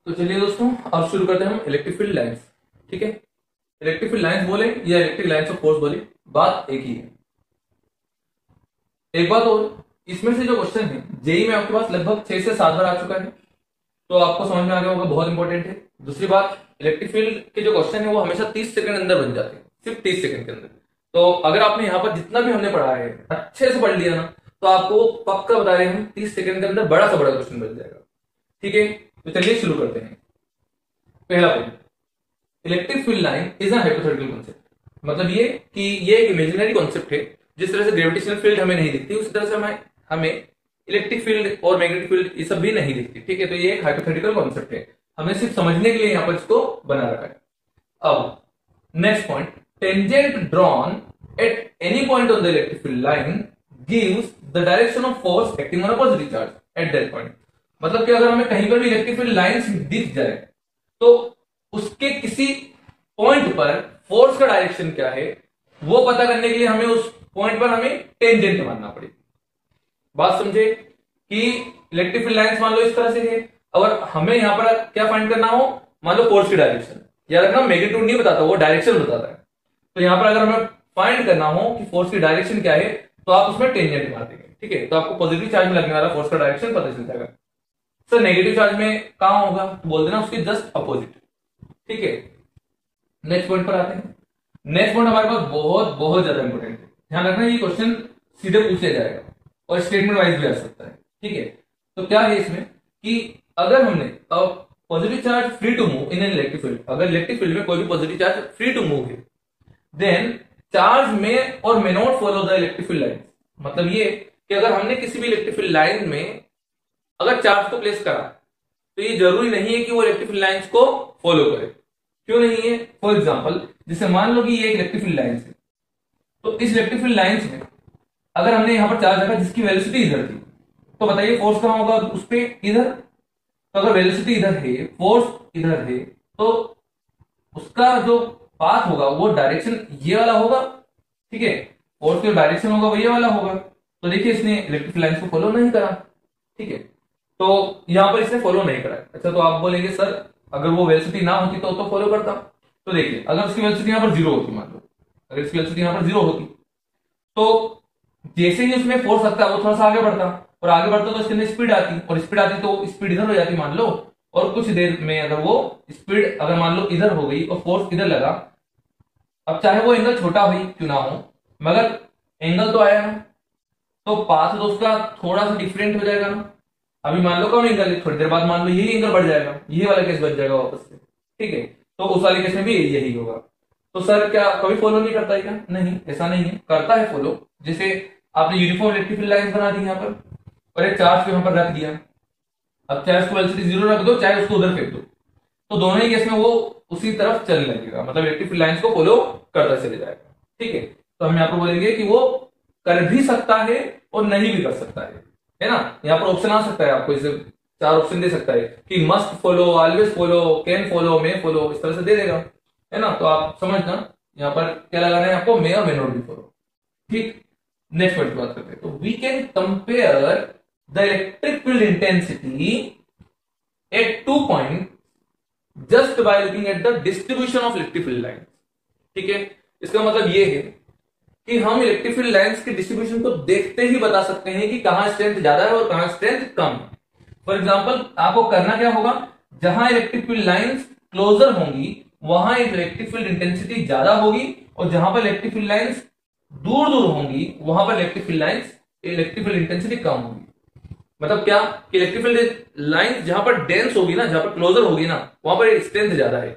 तो चलिए दोस्तों, अब शुरू करते हैं हम इलेक्ट्रिक फील्ड लाइंस। ठीक है, इलेक्ट्रिक फील्ड लाइंस बोले या इलेक्ट्रिक लाइंस ऑफ फोर्स बोले, बात एक ही है। एक बात और, इसमें से जो क्वेश्चन है जेई में आपके पास लगभग 6 से 7 बार आ चुका है, तो आपको समझ में आ गया होगा, बहुत इंपॉर्टेंट है। दूसरी बात, इलेक्ट्रिक फील्ड के जो क्वेश्चन है वो हमेशा 30 सेकंड अंदर बन जाते हैं, सिर्फ 30 सेकंड के अंदर। तो अगर आपने यहाँ पर जितना भी हमने पढ़ा है अच्छे से पढ़ लिया ना, तो आपको पक्का बता रहे हैं हम 30 सेकंड के अंदर बड़ा से बड़ा क्वेश्चन बन जाएगा। ठीक है, तो चलिए शुरू करते हैं। पहला point, electric field line is a hypothetical concept. मतलब ये कि ये एक इमेजिनरी कॉन्सेप्ट है। जिस तरह से ग्रेविटेशनल फील्ड हमें नहीं दिखती, उसी तरह से हमें हमें इलेक्ट्रिक फील्ड और मैग्नेटिक फील्ड ये सब भी नहीं दिखती। ठीक है, तो ये एक हाइपोथेटिकल कॉन्सेप्ट है, हमने सिर्फ समझने के लिए यहाँ पर इसको बना रखा है। अब next point, tangent drawn at any point on the electric field line gives the direction of force acting on a positive charge at that point. मतलब कि अगर हमें कहीं पर भी इलेक्ट्रिक फील्ड लाइंस दिख जाए, तो उसके किसी पॉइंट पर फोर्स का डायरेक्शन क्या है वो पता करने के लिए हमें उस पॉइंट पर हमें टेंजेंट मानना पड़ेगा। बात समझे कि इलेक्ट्रिक फील्ड लाइंस मान लो इस तरह से है, अगर हमें यहां पर क्या फाइंड करना हो, मान लो फोर्स की डायरेक्शन, याद रखना मैग्नीट्यूड नहीं बताता, वो डायरेक्शन बताता है। तो यहां पर अगर हमें फाइंड करना हो कि फोर्स की डायरेक्शन क्या है, तो आप उसमें टेंजेंट मार देंगे। ठीक है, तो आपको पॉजिटिव चार्ज में लगने वाला फोर्स का डायरेक्शन पता चल जाएगा। सर नेगेटिव चार्ज में कहां होगा, तो बोल देना उसके जस्ट अपोजिट। ठीक है, नेक्स्ट पॉइंट पर आते हैं। नेक्स्ट पॉइंट हमारे पास बहुत बहुत ज्यादा इंपॉर्टेंट है, ध्यान रखना ये क्वेश्चन सीधे पूछ लिया जाएगा और स्टेटमेंट वाइज भी आ सकता है। ठीक है, तो क्या है इसमें कि अगर हमने positive charge free to move in an electric field, अगर इलेक्ट्रिक फील्ड में कोई भी positive charge free to move है, then charge may or may not follow the electric field line. मतलब ये कि अगर हमने किसी भी इलेक्ट्रिक फील्ड लाइन में अगर चार्ज को प्लेस करा, तो ये जरूरी नहीं है कि वो इलेक्ट्रिक फील्ड लाइंस को फॉलो करे। क्यों नहीं है? फॉर एग्जांपल, जैसे मान लो कि ये एक इलेक्ट्रिक फील्ड लाइंस है, तो इस इलेक्ट्रिक फील्ड लाइंस में अगर हमने यहां पर चार्ज रखा जिसकी वेलोसिटी इधर थी, तो बताइए फोर्स कहां होगा उस पे, इधर। तो अगर वेलोसिटी इधर है, फोर्स इधर है, तो उसका जो पाथ होगा वो डायरेक्शन ये वाला होगा। ठीक है, फोर्स का डायरेक्शन होगा वो ये वाला होगा। तो देखिए इसने इलेक्ट्रिक फील्ड लाइंस को फॉलो नहीं करा। ठीक है, तो यहां पर इसने फॉलो नहीं करा। अच्छा, तो आप बोलेंगे सर अगर वो वेलोसिटी ना होती तो फॉलो करता। तो देखिए अगर उसकी वेलोसिटी यहां पर जीरो होती, मान लो अगर इसकी वेलोसिटी यहां पर जीरो होती, तो जैसे ही उसमें फोर्स लगता है वो थोड़ा सा आगे बढ़ता, और आगे बढ़ता तो इसके अंदर स्पीड आती, और स्पीड आती तो स्पीड इधर हो जाती मान लो, और कुछ देर में अगर वो स्पीड अगर मान लो इधर हो गई और फोर्स इधर लगा, अब चाहे वो एंगल छोटा ही क्यों ना हो, मगर एंगल तो आया ना, तो पाथ तो उसका थोड़ा सा डिफरेंट हो जाएगा ना। अभी मान लो कम एंगल है, थोड़ी देर बाद मान लो यही एंगल बढ़ जाएगा, ये वाला केस बच जाएगा वापस से। ठीक है, तो उस वाले केस में भी यही होगा। तो सर क्या कभी फॉलो नहीं करता है क्या? नहीं, ऐसा नहीं है, करता है फॉलो। जैसे आपने यूनिफॉर्म इलेक्ट्रिक फील्ड लाइंस बना दी यहाँ पर, और एक चार्ज को यहाँ पर रख दिया। अब चाहे उसको वेलोसिटी जीरो रख दो, चाहे उसको उधर फेंक दो, तो दोनों ही केस में वो उसी तरफ चलने लगेगा, मतलब इलेक्ट्रिक फील्ड लाइंस को फॉलो करता चले जाएगा। ठीक है, तो हम यहाँ पर बोलेंगे कि वो कर भी सकता है और नहीं भी कर सकता है ना। यहाँ पर ऑप्शन आ सकता है, आपको इसे 4 ऑप्शन दे सकता है कि must follow, always follow, can follow, may follow, इस तरह से दे देगा, है ना। तो आप समझना यहाँ पर क्या लगाना है आपको, may or may not be follow. ठीक, नेक्स्ट पॉइंट की बात करते हैं। तो we can compare the electric field intensity at 2 point just by looking at the distribution of electric field line. ठीक है, इसका मतलब ये है कि हम इलेक्ट्रिक फील्ड लाइंस के डिस्ट्रीब्यूशन को देखते ही बता सकते हैं कि कहां स्ट्रेंथ ज्यादा है और कहां स्ट्रेंथ कम है। फॉर एग्जांपल, आपको करना क्या होगा, जहां इलेक्ट्रिक फील्ड लाइंस क्लोजर होंगी वहां इलेक्ट्रिक फील्ड इंटेंसिटी ज्यादा होगी, और जहां पर इलेक्ट्रिक फील्ड लाइंस दूर दूर होंगी वहां पर इलेक्ट्रिक फील्ड इंटेंसिटी कम होगी। मतलब क्या कि इलेक्ट्रिक फील्ड लाइंस जहां पर डेंस होगी ना, जहां पर क्लोजर होगी ना, वहां पर स्ट्रेंथ ज्यादा है।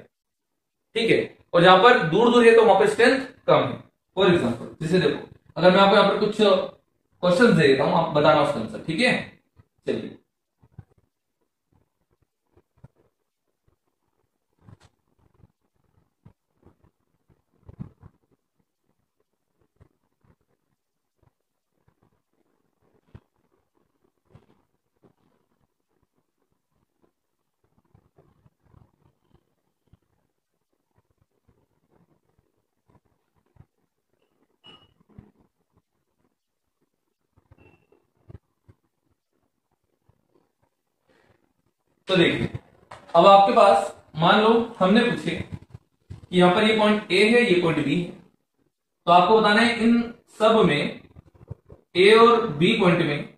ठीक है, और जहां पर दूर दूर है तो वहां पर स्ट्रेंथ कम है। फॉर एग्जाम्पल जैसे देखो, अगर मैं आपको यहाँ पर कुछ क्वेश्चन दे देता हूं, आप बताना उसका आंसर। ठीक है, चलिए। तो देखिए अब आपके पास मान लो हमने पूछे कि यहां पर ये पॉइंट ए है, ये पॉइंट बी है, तो आपको बताना है इन सब में ए और बी पॉइंट में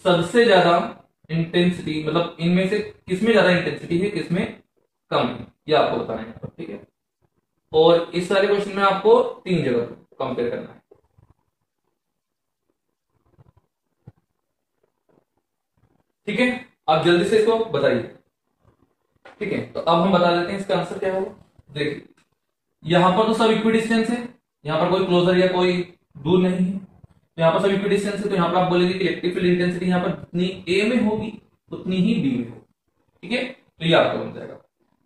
सबसे ज्यादा इंटेंसिटी, मतलब इनमें से किसमें ज्यादा इंटेंसिटी है, किसमें कम है, ये आपको बताना है। ठीक है, और इस वाले क्वेश्चन में आपको 3 जगह कंपेयर करना है। ठीक है, आप जल्दी से इसको बताइए। ठीक है, तो अब हम बता देते हैं इसका आंसर क्या होगा। देखिए, यहां पर तो सब इक्वी डिस्टेंस है, यहां पर कोई क्लोजर या कोई दूर नहीं है, तो यहां पर सब इक्वी डिस्टेंस है, तो यहां पर आप बोलेंगे कि इलेक्ट्रिक फील्ड इंटेंसिटी यहां पर जितनी ए में होगी उतनी ही बी में होगी। ठीक है, तो ये आपका बन जाएगा।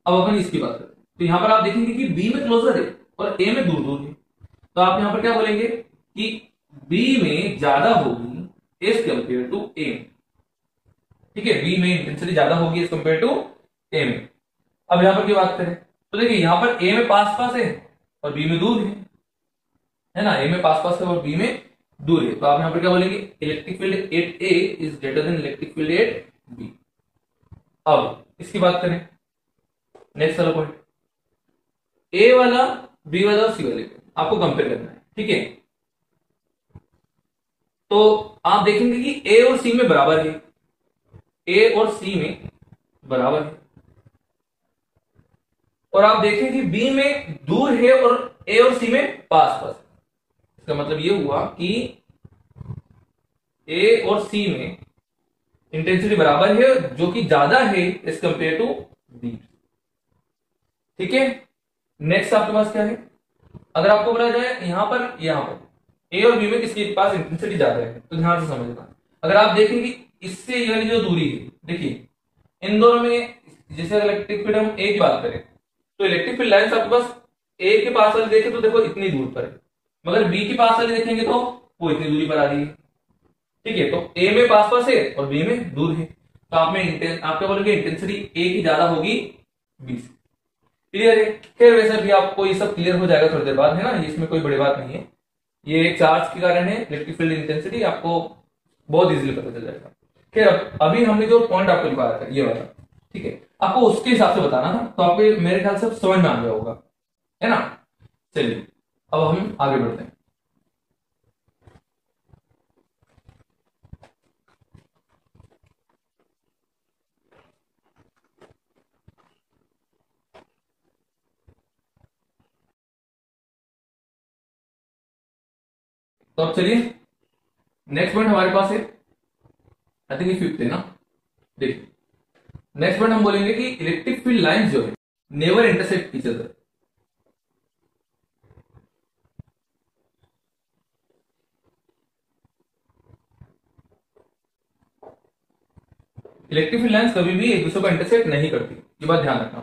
अब अपन इसकी बात करें तो यहां पर आप देखेंगे कि बी में क्लोजर है और ए में दूर दूर है, तो आप यहां पर क्या बोलेंगे कि बी में ज्यादा होगी एज कंपेयर टू ए में। ठीक है, बी में इंटेंसिटी ज्यादा होगी एज कंपेयर टू ए में। अब यहां पर की बात करें तो देखिए यहां पर ए में पास पास है और बी में दूर है ना, ए में पास पास है और बी में दूर है, तो आप यहां पर क्या बोलेंगे, electric field at A is greater than electric field at B. अब इसकी बात करें नेक्स्ट वाला पॉइंट, ए वाला बी वाला और सी वाले पे आपको कंपेयर करना है। ठीक है, तो आप देखेंगे कि ए और सी में बराबर है, ए और सी में बराबर है, और आप देखें कि बी में दूर है और ए और सी में पास पास है। इसका मतलब ये हुआ कि ए और सी में इंटेंसिटी बराबर है, जो कि ज्यादा है एज कंपेयर टू बी। ठीक है, नेक्स्ट आपके पास क्या है, अगर आपको बोला जाए यहां पर ए और बी में किसके पास इंटेंसिटी ज्यादा है, तो ध्यान से समझना। अगर आप देखेंगे इससे ये वाली जो दूरी है, देखिए इन दोनों में, जैसे इलेक्ट्रिक फील्ड हम ए की बात करें तो इलेक्ट्रिक फील्ड लाइन्स आपके पास ए के पास वाली देखें तो देखो इतनी दूर पर है, मगर बी के पास वाली देखेंगे तो वो इतनी दूरी पर आ रही है। ठीक है, तो ए में पास पास है और बी में दूर है, तो आप क्या बोलोगे, इंटेंसिटी ए की ज्यादा होगी बी से। क्लियर है, फिर वैसे भी आपको ये सब क्लियर हो जाएगा थोड़ी देर बाद, है ना, इसमें कोई बड़ी बात नहीं है, ये एक चार्ज के कारण है, इलेक्ट्रिक फील्ड इंटेंसिटी आपको बहुत इजीली पता चल जाएगा। फिर अभी हमने जो पॉइंट आपको लिखवाया था ये वाला, ठीक है, आपको उसके हिसाब से बताना था, तो आपको मेरे ख्याल से समझ में आ गया होगा, है ना। चलिए अब हम आगे बढ़ते हैं। तो अब चलिए नेक्स्ट पॉइंट हमारे पास है, आई थिंक ये फिफ्थ है ना। देखिए नेक्स्ट पॉइंट हम बोलेंगे कि इलेक्ट्रिक फील्ड लाइंस जो है never intersect each other. Electric field lines कभी भी एक दूसरे को इंटरसेक्ट नहीं करती, ये बात ध्यान रखना।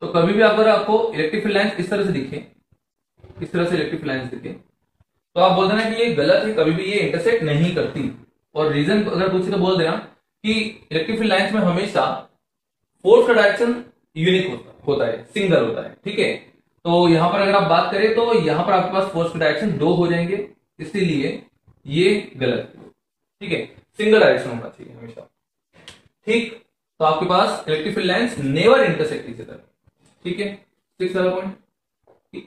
तो कभी भी अगर आपको इलेक्ट्रिक फील्ड लाइंस इस तरह से दिखे, इस तरह से इलेक्ट्रिक फील्ड लाइंस दिखे, तो आप बोल देना कि ये गलत है, कभी भी ये इंटरसेक्ट नहीं करती। और रीजन अगर पूछे तो बोल देना कि इलेक्ट्रिक फील्ड लाइंस में हमेशा फोर्स का डायरेक्शन यूनिक होता है, सिंगल होता है। ठीक है, तो यहां पर अगर आप बात करें तो यहां पर आपके पास फोर्स का डायरेक्शन 2 हो जाएंगे, इसीलिए ये गलत है। ठीक है, सिंगल डायरेक्शन होना चाहिए हमेशा। ठीक, तो आपके पास electric field lines never intersect each other. ठीक है, सिक्स वाला point,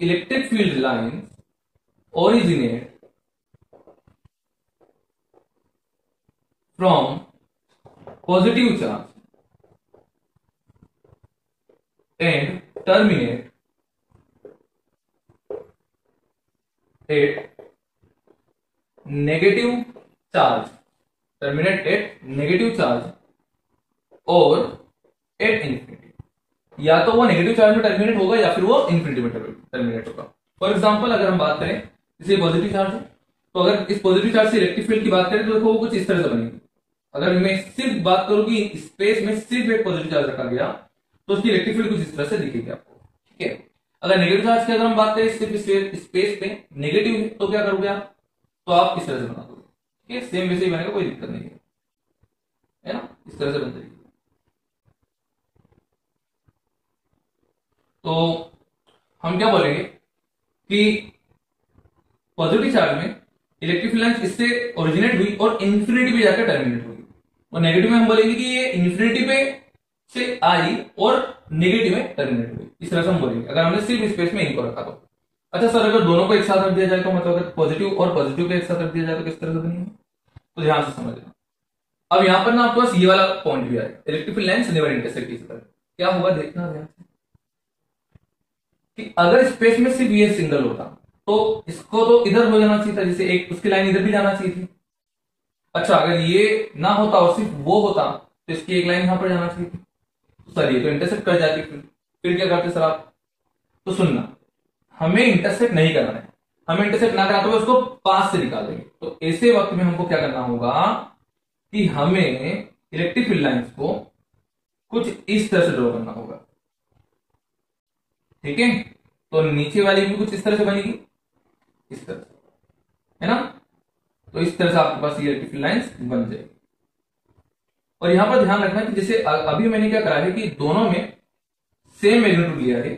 electric field lines originate from positive charge and terminate at negative charge, terminate at negative charge और at infinity। या तो वो नेगेटिव चार्ज में टर्मिनेट होगा या फिर वो इंफिनिटी में टर्मिनेट होगा। फॉर एग्जांपल अगर हम बात करें जैसे पॉजिटिव चार्ज है, तो अगर इस पॉजिटिव चार्ज से इलेक्ट्रिक फील्ड की बात करें तो देखो वो कुछ इस तरह से बनेगी। अगर मैं सिर्फ बात करूं कि स्पेस में सिर्फ एक पॉजिटिव चार्ज रखा गया तो उसकी इलेक्ट्रिक फील्ड कुछ इस तरह से दिखेगी आपको। ठीक है, अगर नेगेटिव चार्ज की अगर हम बात करें सिर्फ स्पेस पे नेगेटिव है तो क्या करोगे आप, तो आप इस तरह से बना दोगे। ठीक है, सेम वैसे ही बनेगा, कोई दिक्कत नहीं है ना, इस तरह से बन जाएगी। तो हम क्या बोलेंगे कि पॉजिटिव चार्ज में इलेक्ट्रिक फील्ड लाइंस इससे ओरिजिनेट हुई और इंफिनिटी पे जाकर टर्मिनेट हुई, और नेगेटिव में हम बोलेंगे कि ये इंफिनिटी पे से आई और नेगेटिव में टर्मिनेट हुई, इस तरह से हम बोलेंगे अगर हमने सिर्फ स्पेस में इनको रखा तो। अच्छा सर, अगर दोनों को एक साथ रख दिया जाए तो मतलब अगर पॉजिटिव और पॉजिटिव को एक साथ रख दिया जाए तो किस तरह से बनेगा, तो ध्यान से समझना। अब यहां पर ना आपके पास ये वाला पॉइंट भी आएगा, electric field lines never intersect each other. क्या होगा देखना ध्यान से कि अगर स्पेस में सिर्फ ये सिंगल होता तो इसको तो इधर हो जाना चाहिए था, जैसे एक उसकी लाइन इधर भी जाना चाहिए थी। अच्छा, अगर ये ना होता और सिर्फ वो होता तो इसकी एक लाइन यहां पर जाना चाहिए थी। तो सर ये तो इंटरसेक्ट कर जाती, फिर क्या करते सर आप, तो सुनना, हमें इंटरसेक्ट नहीं करना है, हमें इंटरसेक्ट ना करना तो उसको पास से निकाल देंगे। तो ऐसे वक्त में हमको क्या करना होगा कि हमें इलेक्ट्रिक फील्ड लाइंस को कुछ इस तरह से ड्रॉ करना होगा, ठीक है। तो नीचे वाली भी कुछ इस तरह से बनेगी, इस तरह से, है ना। तो इस तरह से आपके पास ये इलेक्ट्रिक फील्ड लाइंस बन जाएगी। और यहां पर ध्यान रखना कि जैसे अभी मैंने क्या करा है कि दोनों में सेम मैग्नीट्यूड लिया है,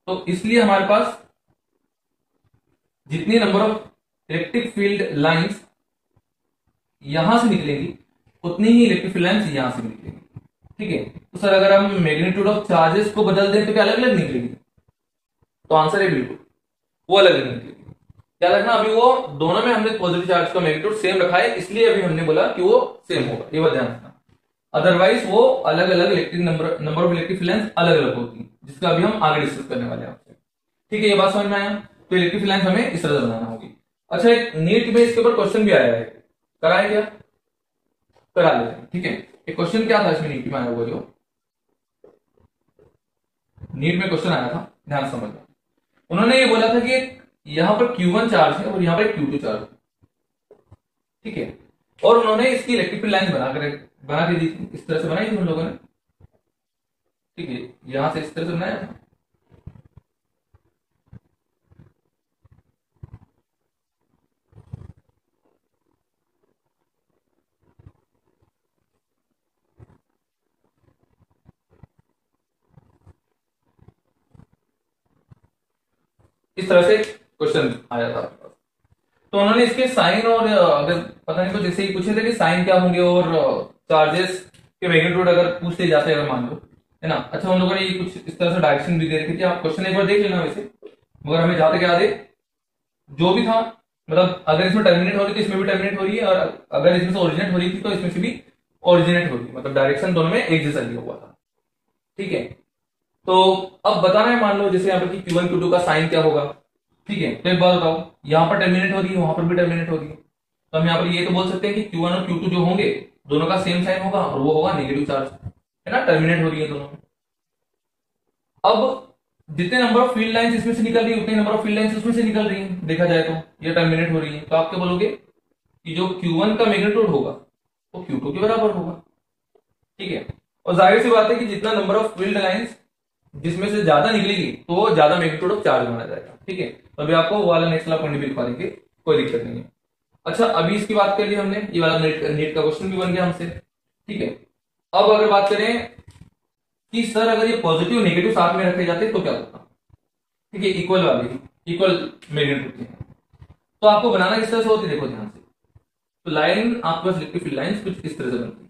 तो इसलिए हमारे पास जितनी number of electric field lines यहां से निकलेंगी उतनी ही इलेक्ट्रिक फील्ड लाइंस यहां से निकलेंगी, ठीक है। तो सर अगर हम मैग्नीट्यूड ऑफ चार्जेस को बदल दें तो क्या अलग अलग निकलेगी, तो आंसर है बिल्कुल वो अलग अलग निकलेगी। क्या रखना, अभी वो दोनों में हमने पॉजिटिव चार्ज का मैग्नीट्यूड सेम रखा है, इसलिए अभी हमने बोला कि वो सेम होगा, ये बात ध्यान रखना। अदरवाइज वो अलग अलग electric number of electric field lines अलग अलग होती है, जिसका अभी हम आगे डिस्कस करने वाले हैं आपसे, ठीक है। ये बात समझ में आया। तो इलेक्ट्रिक फील्ड लाइंस हमें इस तरह से बनाना होगी। अच्छा, एक नीट में इसके ऊपर क्वेश्चन भी आया है, कराए क्या, करा लेते हैं, ठीक है। एक क्वेश्चन क्या था इसमें नीट में आया हुआ, जो नीट में क्वेश्चन आया था, ध्यान समझना। उन्होंने ये बोला था कि यहां पर Q1 चार्ज है और यहां पर Q2 चार्ज है, ठीक है। और उन्होंने इसकी इलेक्ट्रिक फील्ड लाइन बना के दी थी, इस तरह से बनाई थी उन लोगों ने, ठीक है। यहां से इस तरह से बनाया था, इस तरह से क्वेश्चन आया था आपके पास। तो उन्होंने इसके साइन और अगर पता नहीं कुछ ऐसे ही पूछे थे कि साइन क्या होंगे और चार्जेस के मैग्नीट्यूड अगर पूछते जाते अगर मान लो, है ना। अच्छा, उन लोगों ने ये कुछ इस तरह से डायरेक्शन भी दे रखी थी, आप क्वेश्चन एक बार देख लेना वैसे, मगर हमें जाते क्या दे जो भी था, मतलब अगर इसमें टर्मिनेट हो रही थी इसमें भी टर्मिनेट हो रही है, और अगर इसमें से ओरिजिनेट हो रही थी तो इसमें से भी ओरिजिनेट हो रही है, मतलब डायरेक्शन दोनों में एक जैसा दिया हुआ था, ठीक है। तो अब बताना है, मान लो जैसे यहाँ पर Q1 Q2 का साइन क्या होगा, ठीक है। तो एक बात बताओ, यहां पर टर्मिनेट हो रही है वहां पर भी टर्मिनेट हो रही है, तो हम यहाँ पर ये तो बोल सकते हैं कि Q1 और Q2 जो होंगे दोनों का सेम साइन होगा और वो होगा नेगेटिव चार्ज, है ना, टर्मिनेट हो रही है दोनों में। अब जितने नंबर ऑफ फील्ड लाइंस इसमें से निकल रही है उतने नंबर ऑफ फील्ड लाइंस उसमें से निकल रही है, देखा जाए तो ये टर्मिनेट हो रही है, तो आप क्या बोलोगे कि जो Q1 का मैग्नीट्यूड होगा वो Q2 के बराबर होगा, ठीक है। और जाहिर सी बात है कि जितना नंबर ऑफ फील्ड लाइंस जिसमें से ज्यादा निकलेगी तो वो ज्यादा मैग्नीट्यूड ऑफ चार्ज माना जाएगा, ठीक है। तो अभी आपको वो वाला नेक्स्ट वाला पॉइंट भी दिखा देंगे, कोई दिक्कत नहीं है। अच्छा, अभी इसकी बात कर ली हमने, ये वाला नीट का क्वेश्चन भी बन गया हमसे, ठीक है। अब अगर बात करें कि सर अगर ये पॉजिटिव नेगेटिव साथ में रखे जाते तो क्या होता, ठीक है, इक्वल वाले इक्वल मैग्नीट्यूड के, तो आपको बनाना किस तरह से होती है, देखो ध्यान से। तो लाइन आपके पास इलेक्ट्रिक फील्ड लाइंस कुछ इस तरह से बनती है,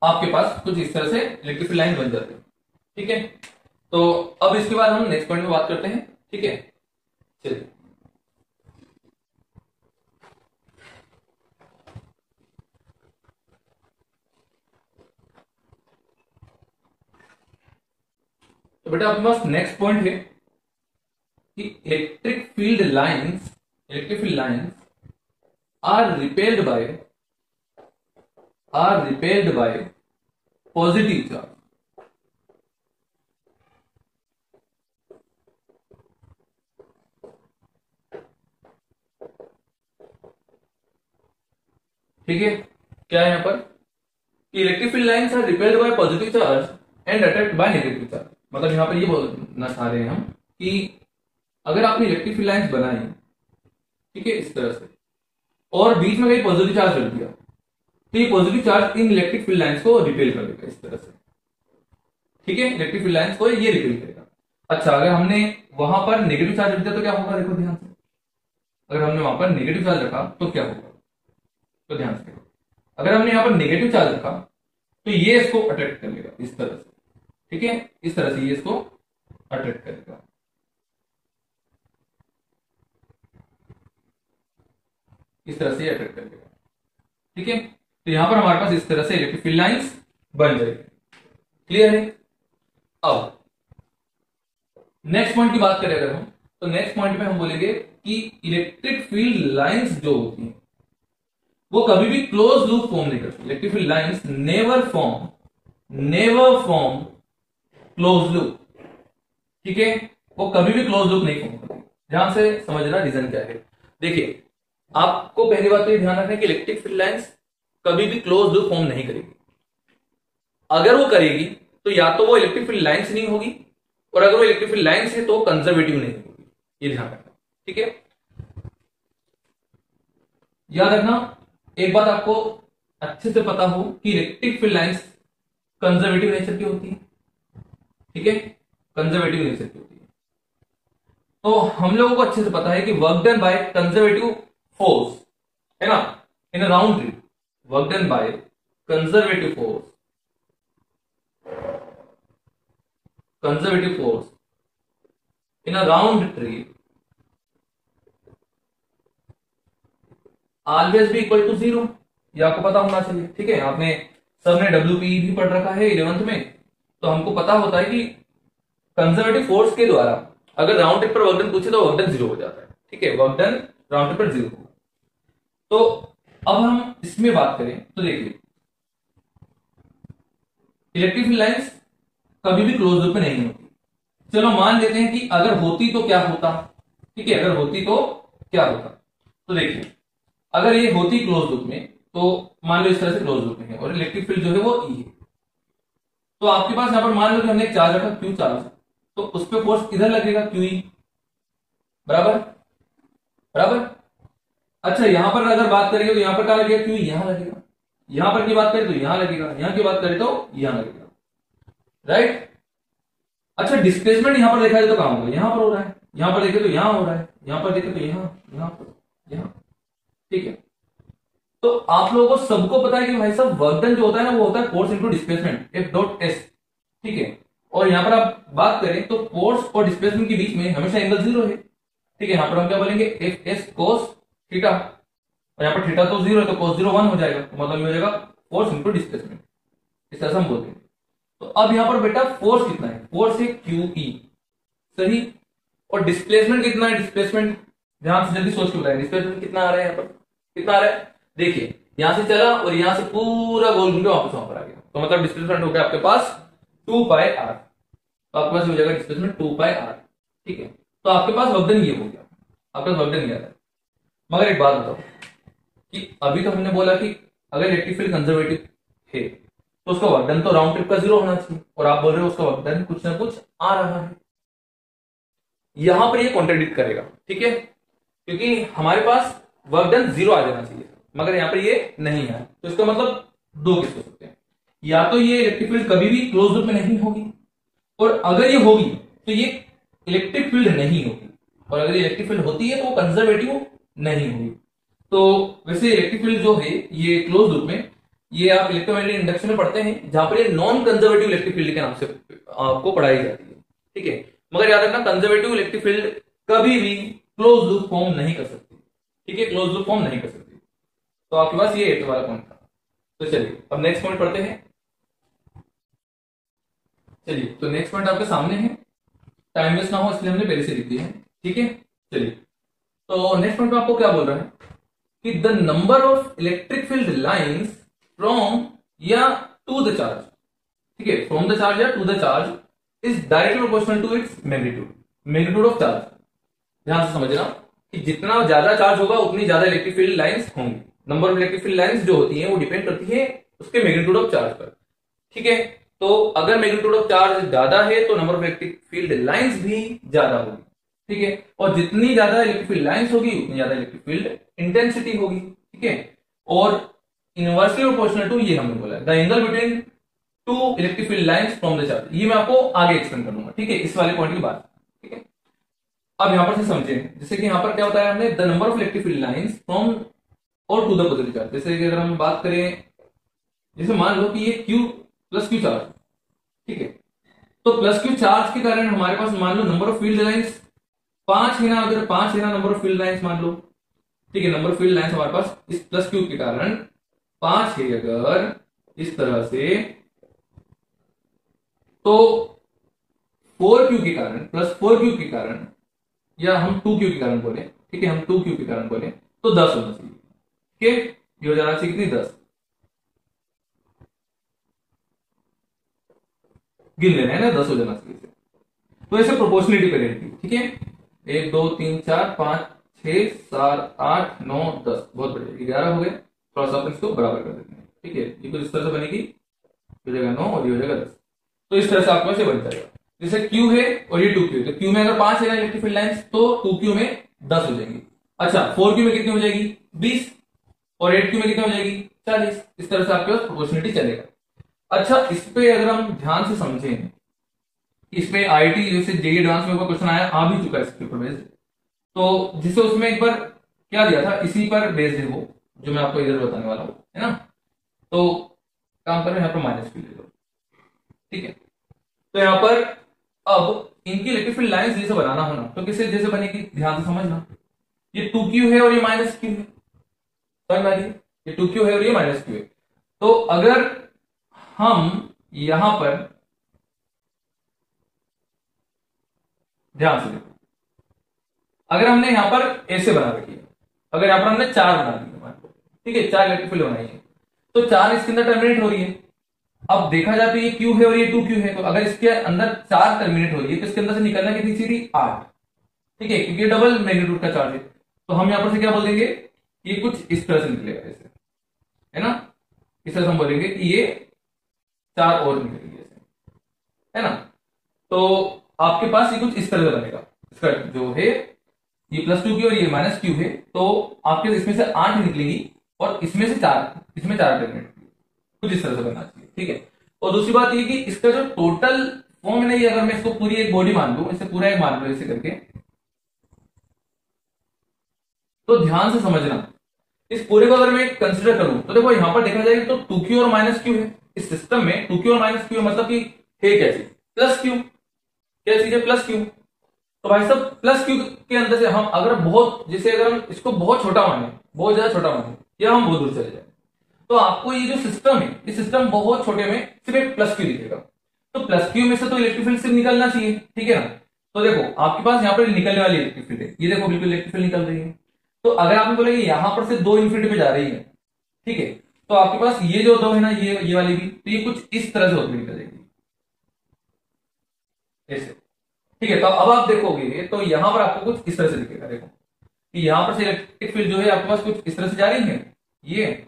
आपके पास कुछ इस तरह से इलेक्ट्रिक फील्ड लाइन बन जाती है, ठीक है। तो अब इसके बाद हम नेक्स्ट पॉइंट में बात करते हैं, ठीक है, चलिए। तो बेटा आपके पास नेक्स्ट पॉइंट है कि electric field lines are repelled by positive charge, ठीक है। क्या है यहां पर कि electric field lines are repelled by positive charge and attract by negative charge, मतलब यहां पर ये बोलना चाह रहे हैं हम कि अगर आपने इलेक्ट्रिक फील्ड लाइंस बनाई, ठीक है, इस तरह से, और बीच में कहीं पॉजिटिव चार्ज रख दिया, तो ये positive charge in electric field lines को रिपेल कर देगा इस तरह से, ठीक है, इलेक्ट्रिक फील्ड लाइंस को ये रिपेल करेगा। अच्छा, अगर हमने वहां पर नेगेटिव चार्ज रख दिया तो क्या होगा, देखो ध्यान से। अगर हमने वहां पर नेगेटिव चार्ज रखा तो क्या होगा, तो ध्यान से देखो। अगर हमने यहां पर नेगेटिव चार्ज रखा तो ये इसको अट्रैक्ट कर लेगा इस तरह से, ठीक है, इस तरह से ये इसको अट्रैक्ट करेगा। इस तरह से अट्रैक्ट करेगा, ठीक है। तो यहां पर हमारे पास इस तरह से इलेक्ट्रिक फील्ड लाइंस बन जाएगी। क्लियर है। अब नेक्स्ट पॉइंट की बात करें अगर हम, तो नेक्स्ट पॉइंट में हम बोलेंगे कि इलेक्ट्रिक फील्ड लाइंस जो होती हैं वो कभी भी क्लोज लूप फॉर्म नहीं करती। Electric field lines never form close loop, ठीक है, वो कभी भी क्लोज लूप नहीं फॉर्म करती। ध्यान से समझना रीजन क्या है। देखिए, आपको पहली बात तो ये ध्यान रखना है कि इलेक्ट्रिक फील्ड लाइंस कभी भी क्लोज लूप फॉर्म नहीं करेगी। अगर वो करेगी तो या तो वो इलेक्ट्रिक फील्ड लाइंस नहीं होगी, और अगर वो इलेक्ट्रिक फील्ड लाइंस है तो वो कंजर्वेटिव नहीं होगी। ये ध्यान रखना, ठीक है। याद रखना, एक बात आपको अच्छे से पता हो कि electric field lines conservative nature की होती है, ठीक है, कंजर्वेटिव नेचर की होती है। तो हम लोगों को अच्छे से पता है कि work done by conservative force, है ना, in a round trip, work done by conservative force in a round trip always be equal to 0। ये आपको पता होना चाहिए, ठीक है। आपने सबने WPE भी पढ़ रखा है 11th में, तो हमको पता होता है कि कंजर्वेटिव फोर्स के द्वारा अगर राउंड ट्रिप पर वर्क डन पूछे तो वर्क डन 0 हो जाता है, ठीक है, वर्क डन राउंड ट्रिप पर 0 होगा। तो अब हम इसमें बात करें तो देखिए, इलेक्ट्रिक फील्ड लाइंस कभी भी क्लोज लूप में नहीं होती। चलो मान लेते हैं कि अगर होती तो क्या होता, ठीक है, अगर होती तो क्या होता। तो देखिए, अगर ये होती क्लोज लूप में तो मान लो इस तरह से क्लोज लूप में है और इलेक्ट्रिक फील्ड जो है वो ई है, तो आपके पास यहां पर मान लो कि हमने एक चार्ज रखा क्यू चार्ज, तो उस पर फोर्स किधर लगेगा, क्यू ई, बराबर बराबर। अच्छा, यहां पर अगर बात करेंगे तो यहां पर क्या लगेगा, क्यू यहां लगेगा। यहां पर की बात करें तो यहां लगेगा, यहां की बात करें तो यहां लगेगा, राइट। अच्छा, डिस्प्लेसमेंट यहां पर देखा जाए तो कहां होगा, यहां पर हो रहा है, यहां पर देखे तो यहां हो रहा है, यहां पर देखे तो यहां पर, यहां, ठीक है। तो आप लोगों को सबको पता है कि भाई साहब वर्क डन जो होता है ना वो होता है force into displacement, F dot S, ठीक है। और यहां पर आप बात करें तो फोर्स और डिस्प्लेसमेंट के बीच में हमेशा एंगल 0 है, ठीक है। यहां पर हम क्या बोलेंगे, एफ एस कोस थीटा, और यहां पर थीटा तो 0 है तो कोस 0 1 हो जाएगा, तो मतलब हो जाएगा फोर्स इनटू डिस्प्लेसमेंट, इस तरह से हम बोलते हैं। तो अब यहां पर बेटा फोर्स कितना है, फोर्स है क्यू ई, सही। और डिस्प्लेसमेंट कितना है, डिस्प्लेसमेंट ध्यान से जल्दी सोच के बताएं, डिस्प्लेसमेंट कितना आ रहा है, यहां पर कितना आ रहा है। देखिए, यहां से चला और यहां से पूरा गोल घूम के वापस वहां पर आ गया, तो मतलब डिस्प्लेसमेंट हो गया आपके पास 2 पाई आर, तो आपके पास हो जाएगा डिस्प्लेसमेंट 2 पाई आर, ठीक है। तो आपके पास वर्क डन ये हो गया, आपके पास वर्क डन ये आ रहा है। मगर एक बात बताओ कि अभी तो हमने बोला कि अगर इलेक्ट्रिक फील्ड कंजर्वेटिव है तो उसका वर्क डन तो राउंड ट्रिप का 0 होना चाहिए, और आप बोल रहे हो उसका वर्क डन कुछ ना कुछ आ रहा है। यहां पर ये कॉन्ट्रडिक्ट करेगा, ठीक है, क्योंकि हमारे पास वर्क डन 0 आ जाना चाहिए, मगर यहां पर ये नहीं है। तो इसका मतलब दो केस हो सकते हैं, या तो ये इलेक्ट्रिक फील्ड कभी भी क्लोज लूप में नहीं होगी, और अगर ये होगी तो ये इलेक्ट्रिक फील्ड नहीं होगी, और अगर ये इलेक्ट्रिक फील्ड होती है तो वो कंजर्वेटिव नहीं होगी। तो वैसे इलेक्ट्रिक फील्ड जो है ये क्लोज लूप में, ये आप इलेक्ट्रोमैग्नेटिक इंडक्शन में पढ़ते हैं, जहां पर ये नॉन कंजर्वेटिव इलेक्ट्रिक फील्ड के नाम से आपको पढ़ाई जाती है, ठीक है। मगर याद रखना, कंजर्वेटिव इलेक्ट्रिक फील्ड कभी भी क्लोज लूप फॉर्म नहीं कर सकती, ठीक है, क्लोज लूप फॉर्म नहीं कर सकती। तो आपके पास ये 8 वाला पॉइंट था। तो चलिए अब नेक्स्ट पॉइंट पढ़ते हैं। चलिए, तो नेक्स्ट पॉइंट आपके सामने है, टाइम वेस्ट ना हो इसलिए हमने पहले से लिख दिया है, ठीक है। चलिए, तो नेक्स्ट पॉइंट में आपको क्या बोल रहा है कि the number of electric field lines from या टू द चार्ज, ठीक है, फ्रॉम द चार्ज या to the charge is directly proportional to its magnitude of charge. ध्यान से समझना कि जितना ज्यादा चार्ज होगा उतनी ज्यादा इलेक्ट्रिक फील्ड लाइंस होंगी। Number of electric field lines जो होती हैं वो डिपेंड करती है उसके मैग्नीट्यूड ऑफ चार्ज पर, ठीक है। तो अगर मैग्नीट्यूड ऑफ चार्ज ज्यादा है तो number of electric field lines भी ज्यादा होगी, ठीक है। और जितनी ज्यादा इलेक्ट्रिक फील्ड लाइंस होगी उतनी ज्यादा इलेक्ट्रिक फील्ड इंटेंसिटी होगी, ठीक है। और इनवर्सली प्रोपोर्शनल टू, ये हमने बोला the angle between two electric field lines from the charge. ये मैं आपको आगे एक्सप्लेन कर दूंगा, ठीक है, इस वाले पॉइंट की बात, ठीक है। अब यहां पर से समझें, जैसे कि यहां पर क्या बताया हमने, the number of electric field lines from और टू द पॉजिटिव चार्ज। जैसे कि अगर हम बात करें, जैसे मान लो कि ये Q प्लस क्यू चार्ज, ठीक है, तो प्लस क्यू चार्ज के कारण हमारे पास मान लो नंबर ऑफ फील्ड लाइंस 5 है ना, अगर 5 है ना नंबर ऑफ फील्ड लाइंस मान लो, ठीक है, नंबर ऑफ फील्ड लाइंस हमारे पास इस प्लस क्यू के कारण 5 है अगर इस तरह से, तो 4Q के कारण प्लस 4Q के कारण, या हम 2Q के कारण बोले, ठीक है, हम 2Q के कारण बोले तो 10 होना चाहिए, ठीक है, ये हो जाना चाहिए कितनी, 10 गिन लेना है ना, 10 हो जाना चाहिए। तो ऐसे प्रोपोर्शनलिटी पे रहती है, ठीक है, 1 2 3 4 5 6 7 8 9 10, बहुत बढ़िया, 11 हो गए। थोड़ा सा अपन इसको बराबर कर देते हैं, ठीक है, ये कुछ इस तरह से बनेगी, हो जाएगा 9 और ये हो जाएगा 10। तो इस तरह से आपके पास ये बन जाएगा। जैसे Q है और ये 2Q है, तो Q में अगर 5 है ना इलेक्ट्रिक फील्ड लाइंस, तो 2Q में 10 हो जाएंगी। अच्छा, 4Q में कितनी हो जाएगी, 20, और 8Q में कितनी हो जाएगी, 40। इस तरह से आपके पास प्रोपोर्शनलिटी चलेगा। अच्छा, इस पे अगर हम ध्यान से समझें, इसमें आईटी जैसे जेईई एडवांस में क्वेश्चन आया, आ भी चुका है इसके ऊपर बेस्ड, तो जिसे उसमें एक बार क्या दिया था, इसी पर बेस्ड है वो, जो मैं आपको इधर बताने वाला हूं, है ना। तो काम करो, यहाँ पर माइनस क्यू ले लो, ठीक है। तो यहाँ पर अब इनकी इलेक्ट्रिक फील्ड लाइंस जैसे बनाना होना, तो किसे जैसे बनेगी, ध्यान से समझना, ये 2Q है और ये माइनस क्यू है, समझ में आ रही है, ये 2Q है और ये माइनस क्यू है। तो अगर हम यहां पर ध्यान से देखो, अगर हमने यहां पर ऐसे बना रखी है, अगर यहां पर हमने 4 बना दी है, ठीक है, 4 इलेक्ट्रिक फील्ड बनाई है, तो 4 इसके अंदर टर्मिनेट हो रही है। अब देखा जाए तो ये Q है और ये 2Q है, तो अगर इसके अंदर 4 टर्मिनेट हो रही है, तो इसके अंदर से निकलना कितनी चाहिए, 8, ठीक है, क्योंकि डबल मैग्नीट्यूड का चार्ज है। तो हम यहां पर से क्या बोल देंगे, ये कुछ इस तरह से निकलेगा ऐसे, है ना, इस तरह से हम बोलेंगे कि ये 4 और निकलेंगे ऐसे, है ना। तो आपके पास ये कुछ इस तरह से बनेगा, इसका जो है ये प्लस 2Q और ये माइनस क्यू है, तो आपके इसमें से 8 निकलेगी और इसमें से 4, इसमें 4 टर्मिनेट, कुछ इस तरह से बनना चाहिए, ठीक है। और दूसरी बात ये कि इसका जो टोटल फॉर्म नहीं है, अगर मैं इसको पूरी एक बॉडी मान लूं, इसे पूरा एक मान लूं ऐसे करके, तो ध्यान से समझना, इस पूरे को अगर मैं कंसिडर करूं, तो देखो यहां पर देखा जाएगा तो 2Q और माइनस क्यू है इस सिस्टम में, 2Q और माइनस क्यू मतलब कि है क्या चीज, प्लस क्यू, क्या चीज है, प्लस क्यू। तो भाई साहब प्लस क्यू के अंदर से हम अगर बहुत, जैसे अगर हम इसको बहुत छोटा माने, बहुत ज्यादा छोटा माने, या हम बहुत दूर चले जाए, तो आपको ये जो सिस्टम है, इस सिस्टम बहुत छोटे में सिर्फ एक प्लस क्यू दिखेगा। तो प्लस क्यू में से तो इलेक्ट्रिक फील्ड सिर्फ निकलना चाहिए, ठीक है ना। तो देखो आपके पास यहाँ पर निकलने वाली इलेक्ट्रिक फील्ड है, ये देखो बिल्कुल इलेक्ट्रिक फील्ड निकल रही है। तो अगर आपने बोला कि यहां पर से 2 इन्फिनिटी पे जा रही है, ठीक है, तो आपके पास ये जो 2 है ना, ये वाली भी, तो ये कुछ इस तरह से होती निकलेगी ऐसे, ठीक है। तो अब आप देखोगे तो यहां पर आपको कुछ इस तरह से दिखेगा, देखो कि यहां पर से इलेक्ट्रिक फील्ड जो है आपके पास कुछ इस तरह से जा रही है, ये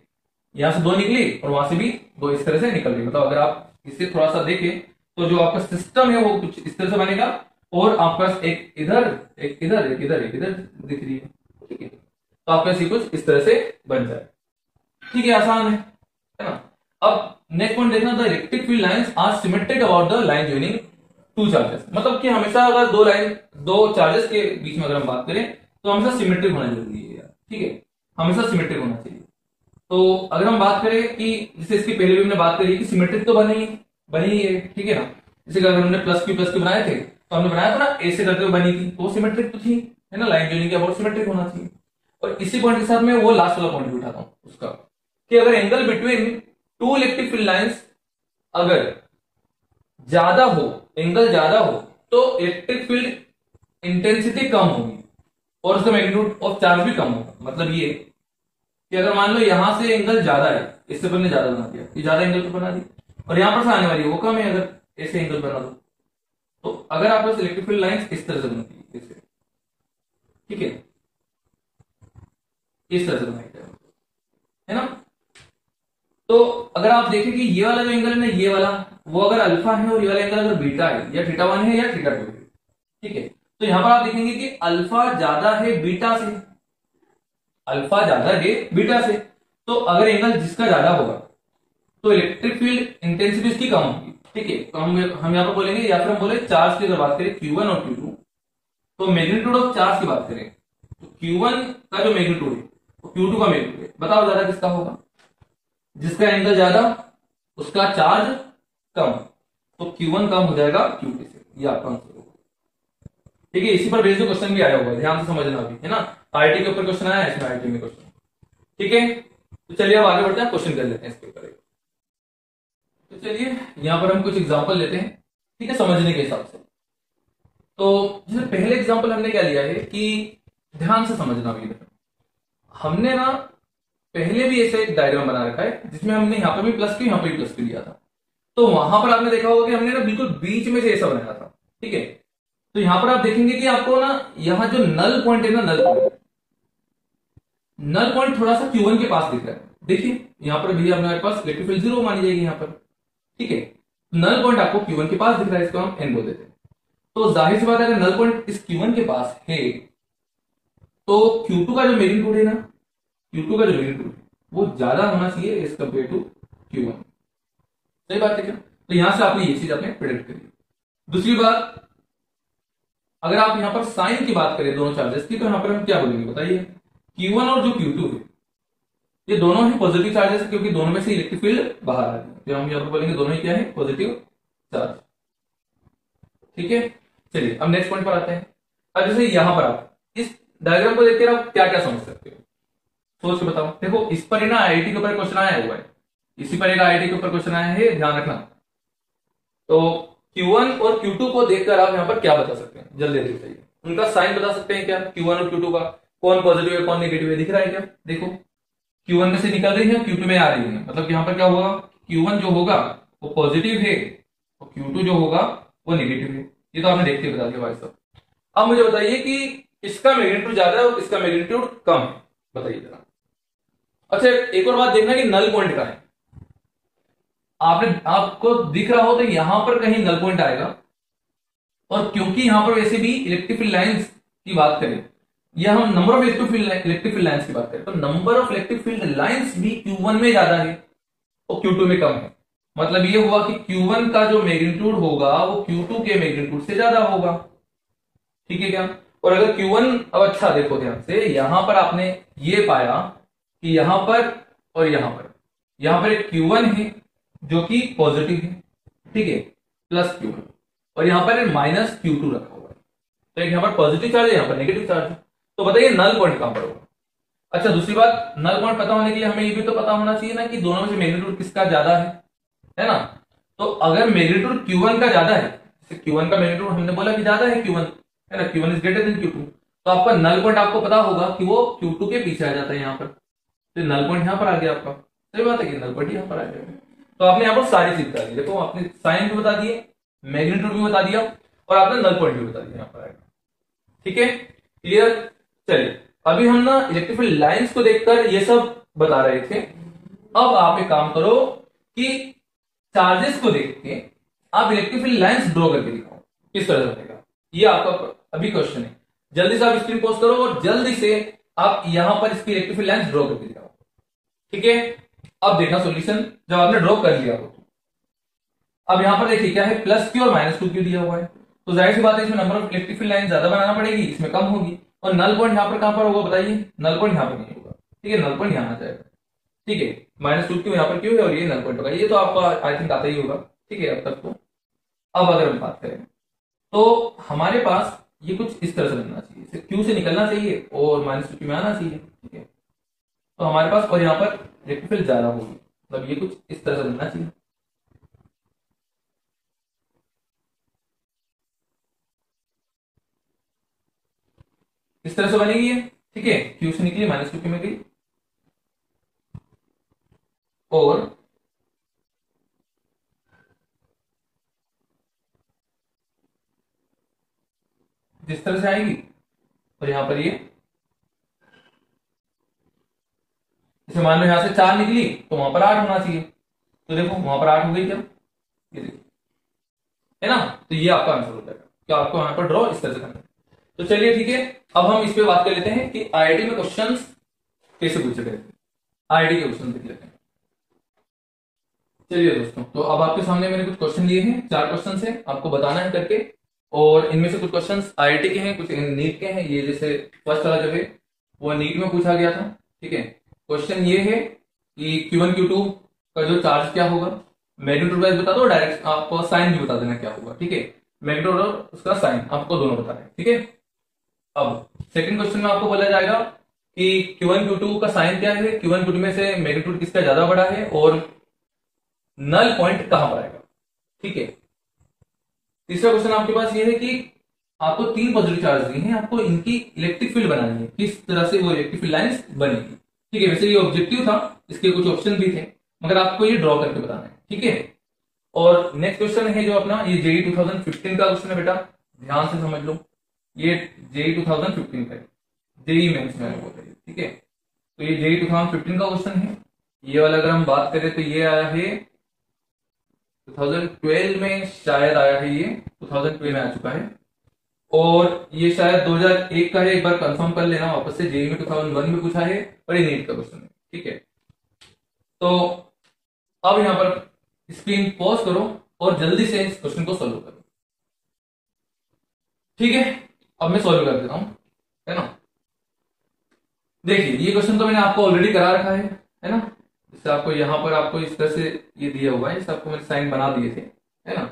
यहां से 2 निकली और वहां से भी 2 इस तरह से निकल रही, मतलब अगर आप इसे थोड़ा सा देखें तो जो आपका सिस्टम है वो कुछ इस तरह से बनेगा, और आपके पास एक इधर एक इधर एक इधर एक इधर दिख रही है, ठीक है। तो आपके पास कुछ इस तरह से बन जाए, ठीक है, आसान है ना। अब नेक्स्ट पॉइंट देखना, the electric field lines are symmetric about the line joining two charges, मतलब कि हमेशा अगर दो चार्जेस के बीच में अगर हम बात करें तो हमेशा सिमेट्रिक होना जरूरी है यार, ठीक है, हमेशा सिमेट्रिक होना चाहिए। तो अगर हम बात करें कि जैसे इसकी पहले भी हमने बात करी कि सिमेट्रिक तो बनी ही है, ठीक है ना। जैसे अगर हमने प्लस क्यू बनाए थे, तो हमने बनाया था ना ऐसे करके बनी थी, तो वो सिमेट्रिक तो थी, है ना, लाइन जॉइनिंग के अबाउट सिमेट्रिक होना चाहिए। और इसी पॉइंट के साथ मैं वो लास्ट वाला पॉइंट भी उठाता हूं उसका, कि अगर angle between 2 electric field lines अगर ज्यादा हो, एंगल ज्यादा हो, तो इलेक्ट्रिक फील्ड इंटेंसिटी कम होगी और उसका मैग्नीट्यूड ऑफ चार्ज भी कम होगा। मतलब ये कि अगर मान लो यहां से एंगल ज्यादा है, इससे पहले ज्यादा बना दिया, ये ज्यादा एंगल तो बना दी, और यहां पर से आने वाली है वो कम है, अगर ऐसे एंगल बना दो, तो अगर आप इलेक्ट्रिक फील्ड लाइंस इस तरह से बनती है ऐसे, ठीक है, इस तरह से बनाई जाए, है ना। तो अगर आप देखें कि ये वाला जो एंगल है ना, ये वाला वो अगर अल्फा है और ये वाला एंगल अगर बीटा है, या थीटा 1 है या थीटा 2 है, ठीक है, तो यहां पर आप देखेंगे कि अल्फा ज्यादा है बीटा से, अल्फा ज्यादा है बीटा से। तो अगर एंगल जिसका ज्यादा होगा, तो इलेक्ट्रिक फील्ड इंटेंसिटी इसकी कम होगी। ठीक है, तो हम यहाँ पर बोलेंगे, या फिर हम बोले चार्ज की अगर बात करें Q1 और Q2, तो मैग्नीट्यूड ऑफ चार्ज की बात करें तो Q1 का जो मैग्नीट्यूड है वो Q2 का मैग्नीट्यूड है। बताओ ज्यादा किसका होगा? जिसका एंगल ज्यादा उसका चार्ज कम, तो Q1 कम हो जाएगा Q2 से। ये आपका आंसर होगा। ठीक है, इसी पर बेस्ड क्वेश्चन भी आया होगा, ध्यान से समझना भी, है ना। आईटी के ऊपर क्वेश्चन आया है, इसमें आईटी में क्वेश्चन। ठीक है, तो चलिए अब आगे बढ़ते हैं, क्वेश्चन कर लेते हैं इसके ऊपर। तो चलिए यहां पर हम कुछ एग्जांपल लेते हैं, ठीक है, समझने के हिसाब से। तो जैसे पहले एग्जांपल हमने क्या लिया है कि ध्यान से समझना भी, हमने ना पहले भी ऐसे एक डायग्राम बना रखा है जिसमें हमने यहाँ पर भी प्लस क्यू, यहाँ पर भी प्लस क्यू लिया था। तो वहां पर आपने देखा होगा कि हमने ना बिल्कुल बीच में से ऐसा बनाया था। ठीक है, तो यहां पर आप देखेंगे कि आपको ना यहाँ जो नल पॉइंट है ना, नल पॉइंट थोड़ा सा Q1 के पास दिख रहा है। देखिए यहां पर भी हमारे पास इलेक्ट्रिक फील्ड 0 मानी जाएगी यहाँ पर। ठीक है, नल पॉइंट आपको Q1 के पास दिख रहा है, इसको हम N बोल देते हैं। तो जाहिर सी बात है, अगर नल पॉइंट इस Q1 के पास है तो Q2 का जो मैग्नीट्यूड है ना, Q2 का जो मैग्नीट्यूड है वो ज्यादा होना चाहिए एज कंपेयर टू Q1। सही बात है क्या? तो यहां से आपने ये चीज आपने प्रेडिक्ट करी। दूसरी बात, अगर आप यहां पर साइन की बात करें दोनों चार्जेस की, तो यहां पर हम क्या बोलेंगे बताइए? Q1 और जो Q2 है ये दोनों ही पॉजिटिव चार्जेस है, क्योंकि दोनों में से इलेक्ट्रिक फील्ड बाहर आ रही है, तो हम यहां पर बोलेंगे दोनों ही क्या है? Positive charge. ठीक है, चलिए अब नेक्स्ट पॉइंट पर आते हैं। अब जैसे यहां पर आप इस डायग्राम को देखकर आप क्या क्या समझ सकते हो, सोच के बताओ। देखो इस पर ना आईआईटी के ऊपर क्वेश्चन आया हुआ है, इसी पर आईआईटी के ऊपर क्वेश्चन आया है, ध्यान रखना। तो Q1 और Q2 को देखकर आप यहां पर क्या बता सकते हैं? जल्दी जल्दी बताइए। उनका साइन बता सकते हैं क्या? Q1 और Q2 का कौन पॉजिटिव है कौन नेगेटिव है, दिख रहा है क्या? देखो Q1 में से निकल रही है, Q2 में आ रही है, मतलब यहां पर क्या होगा? Q1 जो होगा वो पॉजिटिव है और Q2 जो होगा वो नेगेटिव है। ये तो आपने देख के बता दिया भाई साहब। अब मुझे बताइए कि इसका मैग्नीट्यूड ज्यादा है और इसका मैग्नीट्यूड कम है, बताइए जरा। अच्छा एक और बात देखना कि नल पॉइंट का है, आपको दिख रहा हो तो यहां पर कहीं नल पॉइंट आएगा। और क्योंकि यहां पर वैसे भी इलेक्ट्रिक फील्ड लाइंस की बात करें, या हम number of electric field lines की बात करें, तो number of electric field lines भी Q1 में ज्यादा है और Q2 में कम है। मतलब ये हुआ कि Q1 का जो मैग्नीट्यूड होगा वो Q2 के मैग्नीट्यूड से ज्यादा होगा। ठीक है क्या? और अगर Q1, अब अच्छा देखो ध्यान से, यहां पर आपने ये पाया कि यहां पर और यहां पर एक Q1 है जो कि पॉजिटिव है, ठीक है, प्लस Q1, और यहां पर माइनस Q2 रखा हुआ है। तो एक यहां पर पॉजिटिव चार्ज है, यहां पर नेगेटिव चार्ज है। तो बताइए नल पॉइंट कहां पर होगा? अच्छा दूसरी बात, नल पॉइंट पता होने के लिए हमें ये भी तो पता होना चाहिए ना कि दोनों में से मैग्नीट्यूड किसका ज्यादा है ना। तो अगर मैग्नीट्यूड Q1 का ज्यादा है, Q1 का मैग्नीट्यूड हमने बोला कि ज्यादा है Q1, है ना, Q1 is greater then Q2, तो आपका नल पॉइंट आपको पता होगा कि वो Q2 के पीछे आ जाता है यहाँ पर। तो नल पॉइंट यहाँ पर आ गया आपका। सही बात है कि नल पॉइंट यहाँ पर आ गया। तो आपने यहाँ पर सारी चीज बता दी, देखो आपने साइन भी बता दिए, मैग्नीट्यूड भी बता दिया और आपने नल पॉइंट भी बता दिया यहाँ पर आएगा। ठीक है, क्लियर? चलिए अभी हम ना इलेक्ट्रिक फील्ड लाइंस को देखकर ये सब बता रहे थे। अब आप एक काम करो कि चार्जेस को देख के आप इलेक्ट्रिक फील्ड लाइंस ड्रॉ करके दिखाओ, किस तरह से बनेगा। ये आपका अभी क्वेश्चन है, जल्दी से आप स्क्रीन पोस्ट करो और जल्दी से आप यहां पर इसकी इलेक्ट्रिक फील्ड लाइंस ड्रॉ करके दिखाओ। ठीक है, अब देखना सॉल्यूशन जब आपने ड्रॉ कर लिया हो तो। अब यहां पर देखिए क्या है, प्लस क्यू और माइनस टू क्यू दिया हुआ है, तो जाहिर सी बात है इसमें number of electric field line ज्यादा बनाना पड़ेगी, इसमें कम होगी। और नल पॉइंट यहां पर कहां पर होगा बताइए? नल पॉइंट यहां पर नहीं होगा, ठीक है, नल पॉइंट यहां आ जाएगा। ठीक है, माइनस टू क्यू यहां पर क्यू है और ये नल पॉइंट होगा। ये तो आपका आई थिंक आता ही होगा, ठीक है अब तक तो। अब अगर हम बात करें तो हमारे पास ये कुछ इस तरह से बनना चाहिए, क्यू से निकलना चाहिए और माइनस टू क्यू में आना चाहिए। ठीक है, तो हमारे पास और यहाँ पर इलेक्ट्रिक फील्ड ज्यादा होगी, मतलब ये कुछ इस तरह से बनना चाहिए। इस तरह से बनेगी ये, ठीक है, क्यू से निकली माइनस क्यू में गई और जिस तरह से आएगी, और यहां पर ये जैसे मान लो यहां से 4 निकली तो वहां पर 8 होना चाहिए, तो देखो वहां पर 8 हो गई क्या? ये देखो, है ना। तो ये आपका आंसर हो जाएगा, क्या आपको यहां पर ड्रॉ इस तरह से करना है। तो चलिए ठीक है, अब हम इस पे बात कर लेते हैं कि आईआईटी में क्वेश्चंस कैसे पूछे गए। आईआईटी के क्वेश्चन देख लेते हैं। चलिए दोस्तों, तो अब आपके सामने मैंने कुछ क्वेश्चन लिए हैं, 4 क्वेश्चन है, आपको बताना है करके। और इनमें से कुछ क्वेश्चंस आईआईटी के हैं, कुछ नीट के हैं। ये जैसे फर्स्ट वाला जो है वो नीट में पूछा गया था। ठीक है, क्वेश्चन ये है कि Q1 Q2 का जो चार्ज क्या होगा, मैग्नीट्यूड वाइज बता दो, डायरेक्ट आपको साइन भी बता देना क्या होगा। ठीक है, मैग्नीट्यूड और उसका साइन आपको दोनों बताना है। ठीक है, अब सेकंड क्वेश्चन में आपको बोला जाएगा कि Q1 Q2 का साइन क्या है, Q1 Q2 में से मैग्नीट्यूड किसका ज्यादा बड़ा है और नल पॉइंट कहां पर आएगा। ठीक है, तीसरा क्वेश्चन आपके पास ये है कि आपको 3 पॉजिटिव चार्ज दिए हैं, आपको इनकी इलेक्ट्रिक फील्ड बनानी है, किस तरह से वो इलेक्ट्रिक फील्ड लाइंस बनेगी। ठीक है, वैसे ये ऑब्जेक्टिव था, इसके कुछ ऑप्शन भी थे, मगर आपको ये ड्रॉ करके बताना है। ठीक है, और नेक्स्ट क्वेश्चन है जो अपना ये जेई 2015 का क्वेश्चन है बेटा, ध्यान से समझ लो। ये जेई 2015 का है, जेई मेंस में बोल रही है। ठीक है, तो ये जेई 2015 का क्वेश्चन है। ये वाला अगर हम बात करें तो ये आया है 2012 में, शायद आया है, ये 2012 में आ चुका है। और ये शायद 2001 का है, एक बार कंफर्म कर लेना वापस से। जेई में 2001 में पूछा है और ये नीट का क्वेश्चन है। ठीक है, तो अब यहां पर स्क्रीन पॉज करो और जल्दी से इस क्वेश्चन को सोल्व करो। ठीक है, अब मैं सोल्व कर देता हूं, है ना। देखिए, ये क्वेश्चन तो मैंने आपको ऑलरेडी करा रखा है ना। इससे आपको यहां पर आपको इस तरह से ये दिया हुआ है, इस आपको मैंने साइन बना दिए थे, है ना,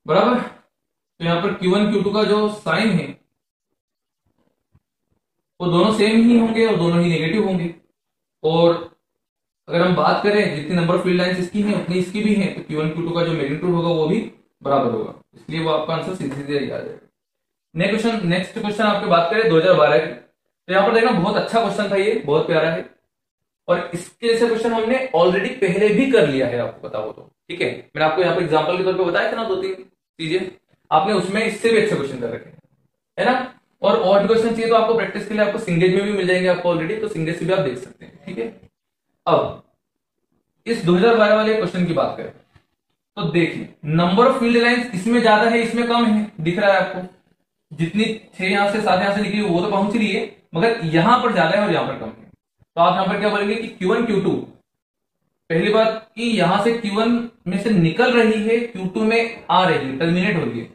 बराबर। तो यहां पर Q1 Q2 का जो साइन है वो दोनों सेम ही होंगे और दोनों ही नेगेटिव होंगे। और अगर हम बात करें जितनी नंबर ऑफ फील्ड लाइंस इसकी हैं उतनी इसकी भी हैं, तो Q1 Q2 का जो मैग्नीट्यूड होगा वो भी बराबर होगा, इसलिए वो आपका आंसर सीधे सीधे आ जाएगा। नेक्स्ट क्वेश्चन आपकी बात करें 2012 की, तो यहां पर देखना बहुत अच्छा क्वेश्चन था, ये बहुत प्यारा है। और इसके जैसे क्वेश्चन हमने ऑलरेडी पहले भी कर लिया है, आपको पता हो तो। ठीक है, मैंने आपको यहाँ पर एग्जांपल के तौर पे बताया था ना 2-3 चीजें, आपने उसमें इससे भी अच्छे क्वेश्चन कर रखे हैं, है ना। और ऑड क्वेश्चन चाहिए तो आपको प्रैक्टिस के लिए आपको सिंगेज में भी मिल जाएंगे आपको ऑलरेडी, तो सिंगेज से भी आप देख सकते हैं। ठीक है, अब इस 2012 वाले क्वेश्चन की बात करें तो देखिए, नंबर ऑफ फील्ड लाइंस इसमें ज्यादा है इसमें कम है, दिख रहा है आपको। जितनी 6 यहां से 7 यहां से निकली वो तो पहुंच रही है, मगर यहां पर ज्यादा है और यहां पर कम है। तो आप यहां पर क्या बोलेंगे कि Q1 Q2, पहली बात कि यहां से Q1 में से निकल रही है, Q2 में आ रही है, टर्मिनेट हो रही है।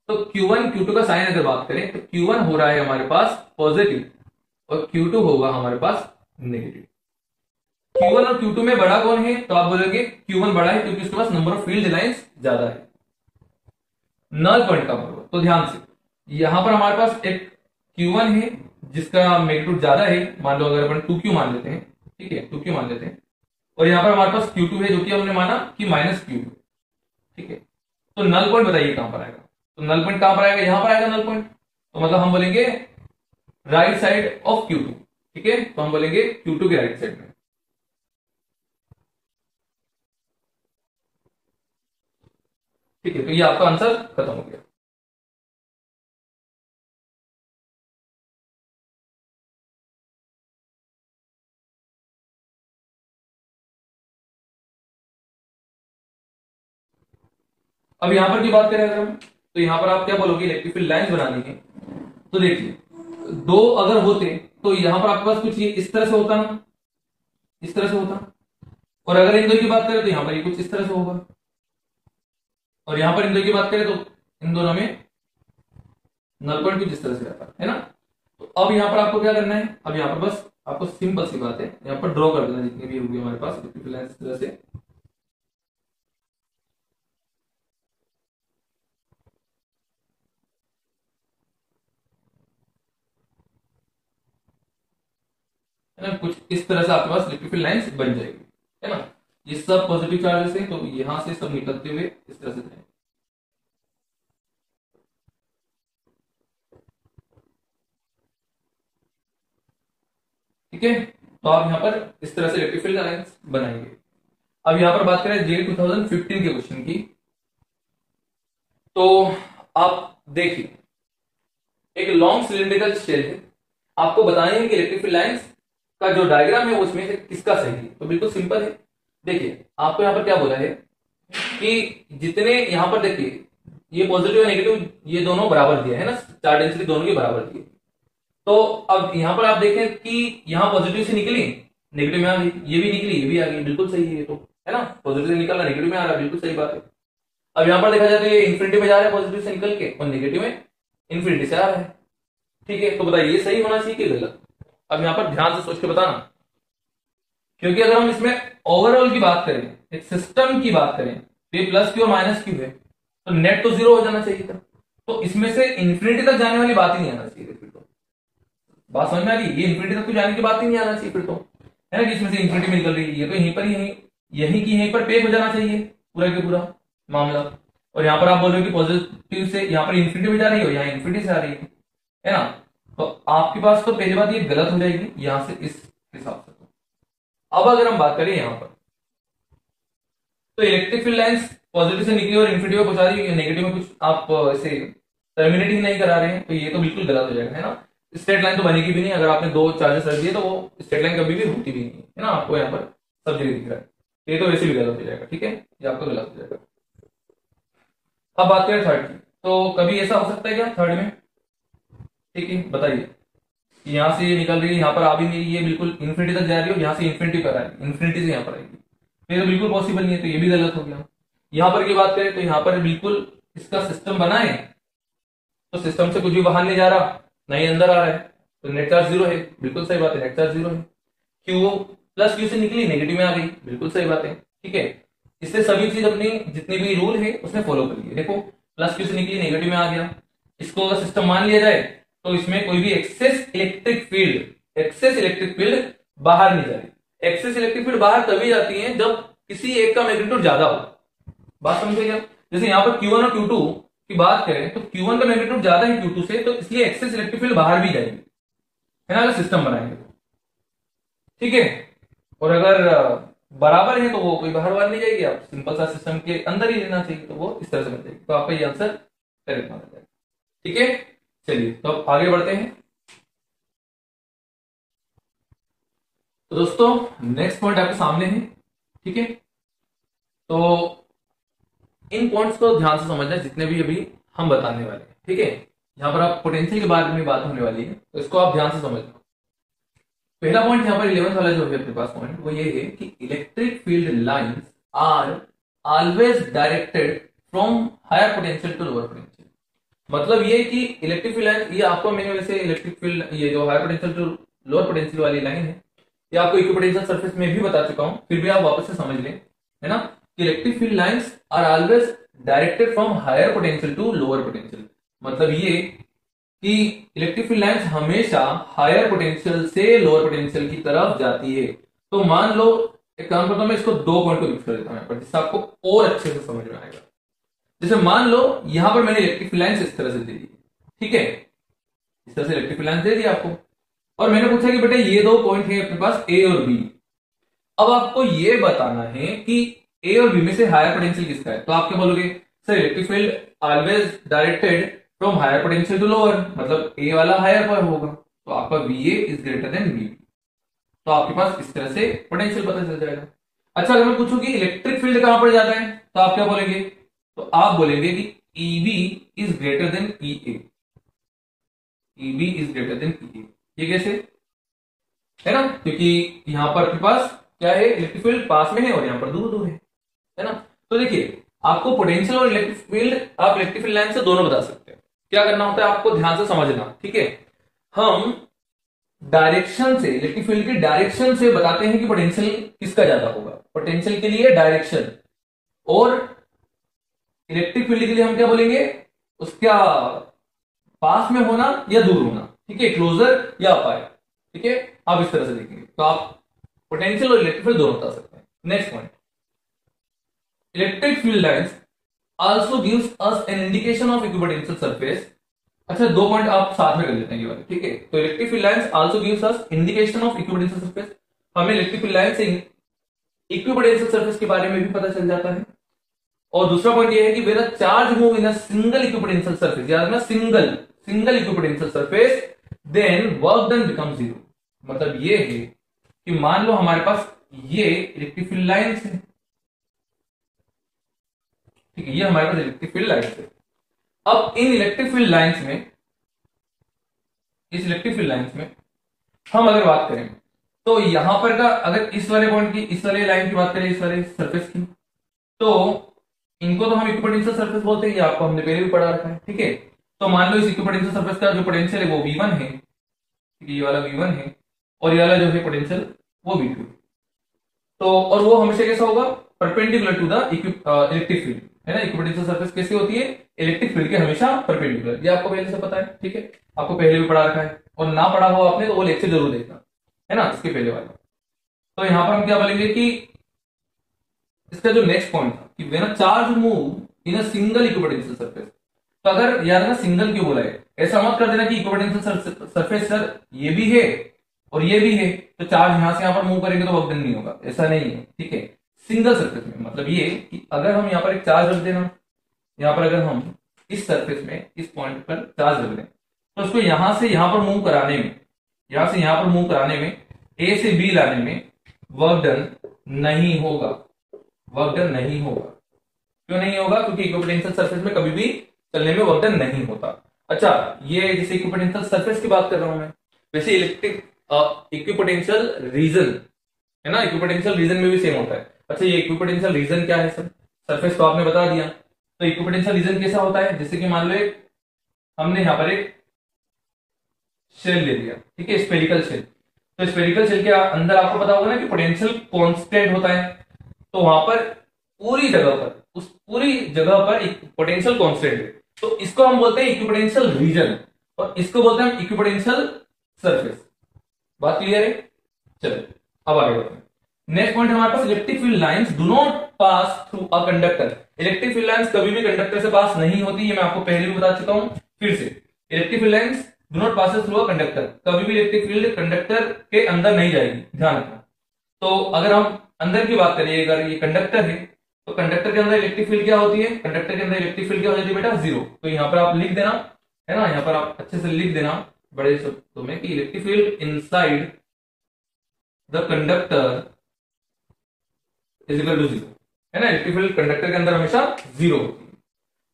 तो Q1 Q2 का साइन अगर बात करें तो Q1 हो रहा है हमारे पास पॉजिटिव और Q2 होगा हमारे पास नेगेटिव। Q1 और Q2 में बड़ा कौन है, तो आप बोलोगे Q1 बड़ा है क्योंकि उसके पास नंबर ऑफ फील्ड लाइंस ज्यादा है। नल पॉइंट का होगा, तो ध्यान से यहां पर हमारे पास एक Q1 है जिसका मैग्नीट्यूड ज्यादा है, मान लो अगर अपन 2Q मान लेते हैं। ठीक है, 2Q मान लेते हैं। और यहां पर हमारे पास Q2 है जो कि हमने माना कि -Q2। ठीक है, तो नल पॉइंट बताइए कहां पर आएगा, तो नल पॉइंट कहां पर आएगा, यहां पर आएगा नल पॉइंट। तो मतलब हम बोलेंगे राइट साइड ऑफ Q2। ठीक है, तो हम बोलेंगे Q2 के राइट साइड में। ठीक है, तो ये आपका आंसर खत्म हो गया। अब यहां पर की बात करें अगर हम, तो यहां पर आप क्या बोलोगे, इलेक्ट्रिक फील्ड लाइंस बनानी है। तो देखिए, दो अगर होते तो यहां पर आपके पास कुछ ये इस तरह से होता ना, इस तरह से होता। और अगर इन दो की बात करें तो यहां पर ये कुछ इस तरह से होगा। और यहां पर इन दो की बात करें तो इन दोनों में नल पॉइंट कुछ इस तरह से रहता है ना। तो अब यहां पर आपको क्या करना है, अब यहां पर बस आपको सिंपल सी बात है, यहां पर ड्रॉ कर देना जितनी भी होगी हमारे पास इलेक्ट्रिक फील्ड लाइंस इस तरह से। है ना, कुछ इस तरह से आपके पास इलेक्ट्रिक फील्ड लाइंस बन जाएगी, है ना। ये सब पॉजिटिव चार्जेस है, तो यहां से सब निकलते हुए इस तरह से जाएंगे। ठीक है, तो आप यहां पर इस तरह से इलेक्ट्रिक फील्ड लाइंस बनाएंगे। अब यहां पर बात करें जे 2015 के क्वेश्चन की, तो आप देखिए, एक लॉन्ग सिलिंड्रिकल शेल है, आपको बताना है कि इलेक्ट्रिक फील्ड लाइंस का जो डायग्राम है वो उसमें से किसका सही है। तो बिल्कुल सिंपल है, देखिए आपको यहां पर क्या बोला है कि जितने यहां पर देखिए, ये पॉजिटिव और नेगेटिव ये दोनों बराबर दिए है ना, चार्ज डेंसिटी दोनों की बराबर दिए। तो अब यहां पर आप देखें कि यहां पॉजिटिव से निकली, नेगेटिव में आ गई, ये भी निकली, ये भी आ गई, बिल्कुल सही है ये तो। है ना, पॉजिटिव से निकल रहा नेगेटिव में आ रहा है, बिल्कुल सही बात है। अब यहां पर देखा जाए तो ये इन्फिनिटी में जा रहा है पॉजिटिव से निकल के, और नेगेटिव में इन्फिनिटी से आ रहा है। ठीक है, तो बताइए ये सही होना चाहिए कि गलत? अब यहां पर ध्यान से सोच के बताना, क्योंकि अगर हम इसमें ओवरऑल की बात करें, एक सिस्टम की बात करें, तो ये प्लस क्यू और माइनस क्यू है, तो नेट तो जीरो हो जाना चाहिए था। तो इसमें से इन्फिनिटी तक जाने वाली बात ही नहीं आना चाहिए फिर तो। बात समझ में आ रही है? ये इन्फिनिटी तक तो जाने की बात ही नहीं आना चाहिए फिर तो, है ना, कि इसमें से इन्फिनिटी में निकल रही है, ये तो यहीं पर ही यहीं की यहीं पर पे हो जाना चाहिए पूरा के पूरा मामला। और यहां पर आप बोल रहे हो कि पॉजिटिव से यहां पर इन्फिनिटी में जा रही हो, यहाँ इन्फिनिटी से आ रही है ना, तो आपके पास तो पहली बात ये गलत हो जाएगी यहां से इस हिसाब से। अब अगर हम बात करें यहां पर, तो इलेक्ट्रिक फील्ड लाइंस पॉजिटिव से निकली और इन्फिनिटी में पहुंचा रही है, नेगेटिव में कुछ आप ऐसे टर्मिनेट ही नहीं करा रहे हैं, तो ये तो बिल्कुल गलत हो जाएगा, है ना। स्ट्रेट लाइन तो बनेगी भी नहीं, अगर आपने दो चार्जेस रख दिए तो वो स्ट्रेट लाइन कभी भी होती भी नहीं है ना, आपको यहाँ पर सब जगह दिख रहा है, तो ये तो वैसे भी गलत हो जाएगा। ठीक है, ये आपका गलत हो जाएगा। अब बात करें थर्ड की, तो कभी ऐसा हो सकता है क्या थर्ड में? ठीक है, बताइए, यहां से ये निकल रही है, यहाँ पर आ भी नहीं रही है, बिल्कुल इन्फिनिटी तक जा रही है, यहाँ से इन्फिनिटी पर आएगी, इन्फिनिटी से यहाँ पर आएगी, तो ये तो बिल्कुल पॉसिबल नहीं है, तो ये भी गलत हो गया। यहां पर की बात करें तो यहाँ पर बिल्कुल इसका सिस्टम बना है, तो सिस्टम से कुछ भी बाहर नहीं जा रहा, ना ही अंदर आ रहा है, तो नेट चार्ज जीरो है, बिल्कुल सही बात है, नेट चार्ज जीरो है। क्यू प्लस क्यू से निकली नेगेटिव में आ गई, बिल्कुल सही बात है। ठीक है, इससे सभी चीज अपनी जितने भी रूल है उसने फॉलो कर लिए। देखो प्लस क्यू से निकली नेगेटिव में आ गया, इसको अगर सिस्टम मान लिया जाए तो इसमें कोई भी एक्सेस इलेक्ट्रिक फील्ड बाहर नहीं जा रही। एक्सेस इलेक्ट्रिक फील्ड बाहर तभी जाती है जब किसी एक का मैग्नीट्यूड ज्यादा हो। बात समझे क्या? जैसे यहां पर Q1 और Q2 की बात करें तो Q1 का मैग्नीट्यूड ज्यादा है Q2 से, तो इसलिए एक्सेस इलेक्ट्रिक फील्ड बाहर भी जाएगी, है ना, अगर सिस्टम बनाएंगे तो। ठीक है, और अगर बराबर है तो वो कोई बाहर वार नहीं जाएगी, आप सिंपल सा सिस्टम के अंदर ही रहना चाहिए, तो वो इस तरह से बन जाएगी, तो आपका ये आंसर करेक्ट माना जाएगा। ठीक है, चलिए तो अब आगे बढ़ते हैं। तो दोस्तों नेक्स्ट पॉइंट आपके सामने है। ठीक है, तो इन पॉइंट्स को ध्यान से समझना है जितने भी अभी हम बताने वाले हैं। ठीक है, यहां पर आप पोटेंशियल के बारे में बात होने वाली है, तो इसको आप ध्यान से समझना। पहला पॉइंट यहां पर 11th वाला जो है अपने पास पॉइंट, वो ये है कि electric field lines are always directed from higher potential to lower potential. मतलब ये कि इलेक्ट्रिक फील्ड लाइन, ये आपको मैंने वैसे इलेक्ट्रिक फील्ड ये जो higher potential to lower potential वाली लाइन है, ये आपको इक्विपोटेंशियल सरफेस में भी बता चुका हूं, फिर भी आप वापस से समझ लें, है ना। Electric field lines are always directed from higher potential to lower potential. मतलब ये कि इलेक्ट्रिक फील्ड लाइंस हमेशा हायर पोटेंशियल से लोअर पोटेंशियल की तरफ जाती है। तो मान लो, एक काम करता हूं मैं, इसको दो पॉइंट को लिख कर देता हूं जिससे आपको और अच्छे से समझ में आएगा। जैसे मान लो यहां पर मैंने इलेक्ट्रिक फील्ड लाइंस इस तरह से दे दी, ठीक है, इस तरह से इलेक्ट्रिक फील्ड लाइंस दे दी आपको, और मैंने पूछा कि बेटा ये दो पॉइंट है अपने पास ए और बी। अब आपको ये बताना है कि ए और बी में से हायर पोटेंशियल किसका है। तो आप क्या बोलोगे, sir electric field always directed from higher potential to lower, मतलब ए वाला हायर पर होगा, तो आपका V A is greater than V. तो आपके पास इस तरह से पोटेंशियल पता चल जाएगा। अच्छा, अगर मैं पूछूं कि इलेक्ट्रिक फील्ड कहां पर जाता है, तो आप क्या बोलेंगे, तो आप बोलेंगे कि EB is greater than E A. EB is greater than E A, ये कैसे, है ना, क्योंकि यहां पर आपके पास क्या है, इलेक्ट्रिक फील्ड पास में है और यहां पर दूर दूर है ना। तो देखिए आपको पोटेंशियल और इलेक्ट्रिक फील्ड, आप इलेक्ट्रिक फील्ड लाइन से दोनों बता सकते हैं। क्या करना होता है आपको ध्यान से समझना, ठीक है। हम डायरेक्शन से, इलेक्ट्रिक फील्ड की डायरेक्शन से बताते हैं कि पोटेंशियल किसका ज्यादा होगा। पोटेंशियल के लिए डायरेक्शन, और इलेक्ट्रिक फील्ड के लिए हम क्या बोलेंगे, उसका पास में होना या दूर होना, ठीक है, क्लोजर या अपार, ठीक है, आप इस तरह से देखेंगे तो आप पोटेंशियल और इलेक्ट्रिक फील्ड दोनों बता सकते हैं। Next point, electric field lines also gives us an indication of equipotential surface. अच्छा, दो पॉइंट आप साथ में कर लेते हैं ये वाले, ठीक है। तो electric field lines also gives us indication of equipotential surface, हमें इलेक्ट्रिक फील्ड लाइन से इक्विपोटेंशियल सरफेस के बारे में भी पता चल जाता है। और दूसरा पॉइंट ये है कि where charge move in a single equipotential surface, याद रखना single equipotential surface, then work done become zero. मतलब ये है कि मान लो हमारे पास ये इलेक्ट्रिक फील्ड लाइंस है, ठीक है, ये हमारे पास इलेक्ट्रिक फील्ड लाइंस है। अब इन इलेक्ट्रिक फील्ड लाइंस में, इस इलेक्ट्रिक फील्ड लाइंस में हम अगर बात करें तो यहां पर का अगर इस वाले पॉइंट की, इस वाले लाइन की बात करें, इस वाले सरफेस की, तो इनको तो हम इक्विपोटेंशियल सरफेस बोलते हैं, ये आपको हमने पहले भी पढ़ा रखा है, ठीक है। तो मान लो इस इक्विपोटेंशियल सरफेस का जो पोटेंशियल है वो V1 है, ये वाला V1 है, और ये वाला जो है पोटेंशियल वो V2 है। तो और वो हमेशा कैसा होगा, perpendicular to the electric field, है ना। इक्विपोटेंशियल सरफेस कैसे होती है, इलेक्ट्रिक फील्ड के हमेशा परपेंडिकुलर, ये आपको पहले से पता है, ठीक है, आपको पहले भी पढ़ा रखा है, और ना पढ़ा हो आपने तो वो लेक्चर जरूर देखना, है ना, इसके पहले वाला। तो यहां पर हम क्या बोलेंगे कि इसका जो नेक्स्ट पॉइंट था कि when a charge move in a single equipotential surface, तो अगर यार ना सिंगल क्यों बोला है, ऐसा मत कर देना कि इक्विपोटेंशियल सरफेस सर ये भी है और ये भी है, तो चार्ज यहां से यहां पर मूव करेंगे तो वर्क डन नहीं होगा, ऐसा नहीं है, ठीक है। सिंगल सरफेस में मतलब ये कि अगर हम यहां पर एक चार्ज रख देना, यहां पर अगर हम इस सरफेस में इस पॉइंट पर चार्ज रख दें, तो उसको यहां से यहां पर मूव कराने में, यहां से यहां पर मूव कराने में, ए से बी लाने में वर्क डन नहीं होगा, वर्क डन नहीं होगा। क्यों नहीं होगा, क्योंकि इक्विपोटेंशियल सरफेस में कभी भी चलने में वर्क डन नहीं होता। अच्छा, ये जैसे इक्विपोटेंशियल सरफेस की बात कर रहा हूं मैं, वैसे इलेक्ट्रिक इक्विपोटेंशियल रीजन, है ना, इक्विपोटेंशियल रीजन में भी सेम होता है। अच्छा, ये इक्विपोटेंशियल रीजन क्या है सर, सरफेस तो आपने बता दिया, तो इक्विपोटेंशियल रीजन कैसा होता है, जैसे कि मान लो हमने यहां पर एक शेल ले लिया, ठीक है, स्फेरिकल शेल, तो स्फेरिकल शेल के अंदर आपको पता होगा ना कि पोटेंशियल कांस्टेंट होता है, तो वहां पर पूरी जगह पर, उस पूरी जगह पर एक पोटेंशियल कांस्टेंट है, तो इसको हम बोलते हैं इक्विपोटेंशियल रीजन, और इसको बोलते हैं इक्विपोटेंशियल सरफेस। बात क्लियर है, चलो अब आगे बढ़ते हैं। नेक्स्ट पॉइंट हमारे पास, electric field lines do not pass through a conductor. Electric field lines कभी भी कंडक्टर से पास नहीं होती, ये मैं आपको पहले भी बता चुका हूं, फिर से electric field lines do not pass through a conductor, कभी भी इलेक्ट्रिक फील्ड कंडक्टर के अंदर नहीं जाएगी, ध्यान रखना। तो अगर हम अंदर की बात करें, अगर ये कंडक्टर है, तो कंडक्टर के अंदर इलेक्ट्रिक फील्ड क्या होती है, कंडक्टर के अंदर इलेक्ट्रिक फील्ड क्या हो जाती है बेटा, जीरो। तो यहां पर आप लिख देना, है ना, यहां पर आप अच्छे से लिख देना बड़े शब्दों में कि electric field inside the conductor is equal to zero, है ना, इलेक्ट्रिक फील्ड कंडक्टर के अंदर हमेशा जीरो होती है।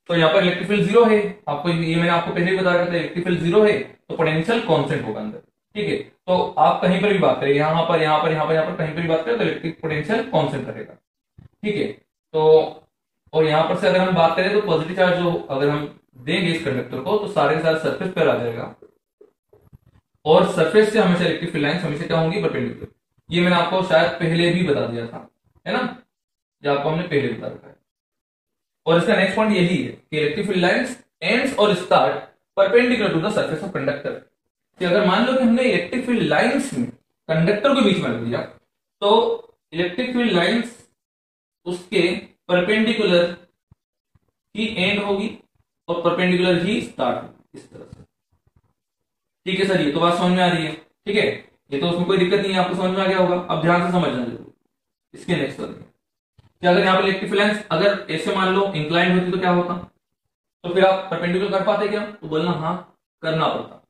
तो यहाँ पर इलेक्ट्रिक फील्ड जीरो है, आपको ये मैंने आपको पहले ही बताया था, इलेक्ट्रिक फील्ड जीरो है तो पोटेंशियल कांस्टेंट होगा अंदर, ठीक है। तो आप कहीं पर भी बात करें, यहां पर यहां पर यहां पर यहां पर कहीं पर भी बात करें तो इलेक्ट्रिक पोटेंशियल कांस्टेंट रहेगा, ठीक है। तो और यहां पर से अगर हम बात करें तो पॉजिटिव चार्ज जो अगर हम देंगे इस कंडक्टर को, तो सारे के सारे सरफेस पर आ जाएगा, और सरफेस से हमेशा इलेक्ट्रिक फील्ड लाइंस हमेशा क्या होंगी, परपेंडिकुलर। ये मैंने आपको शायद पहले भी बता दिया था, है ना, ये आपको हमने पहले बता रखा है। और इसका नेक्स्ट पॉइंट यही है कि इलेक्ट्रिक फील्ड लाइंस एंड्स और start perpendicular to the surface of conductor, कि अगर मान लो कि हमने इलेक्ट्रिक फील्ड लाइंस में कंडक्टर को बीच में रख दिया, तो इलेक्ट्रिक फील्ड लाइंस उसके परपेंडिकुलर ही एंड होगी और परपेंडिकुलर ही स्टार्ट होगी, इस तरह से, ठीक है सर। ये तो बात समझ में आ रही है, ठीक है, ये तो उसमें कोई दिक्कत नहीं है, आपको समझ में आ गया होगा। अब ध्यान से समझना जरूर इसके नेक्स्ट वाले कि अगर यहाँ पर इलेक्ट्रिक फील्ड लाइंस अगर ऐसे मान लो इंक्लाइंड होती तो क्या होता, तो फिर आप परपेंडिकुलर कर पाते क्या, तो बोलना हाँ करना पड़ता।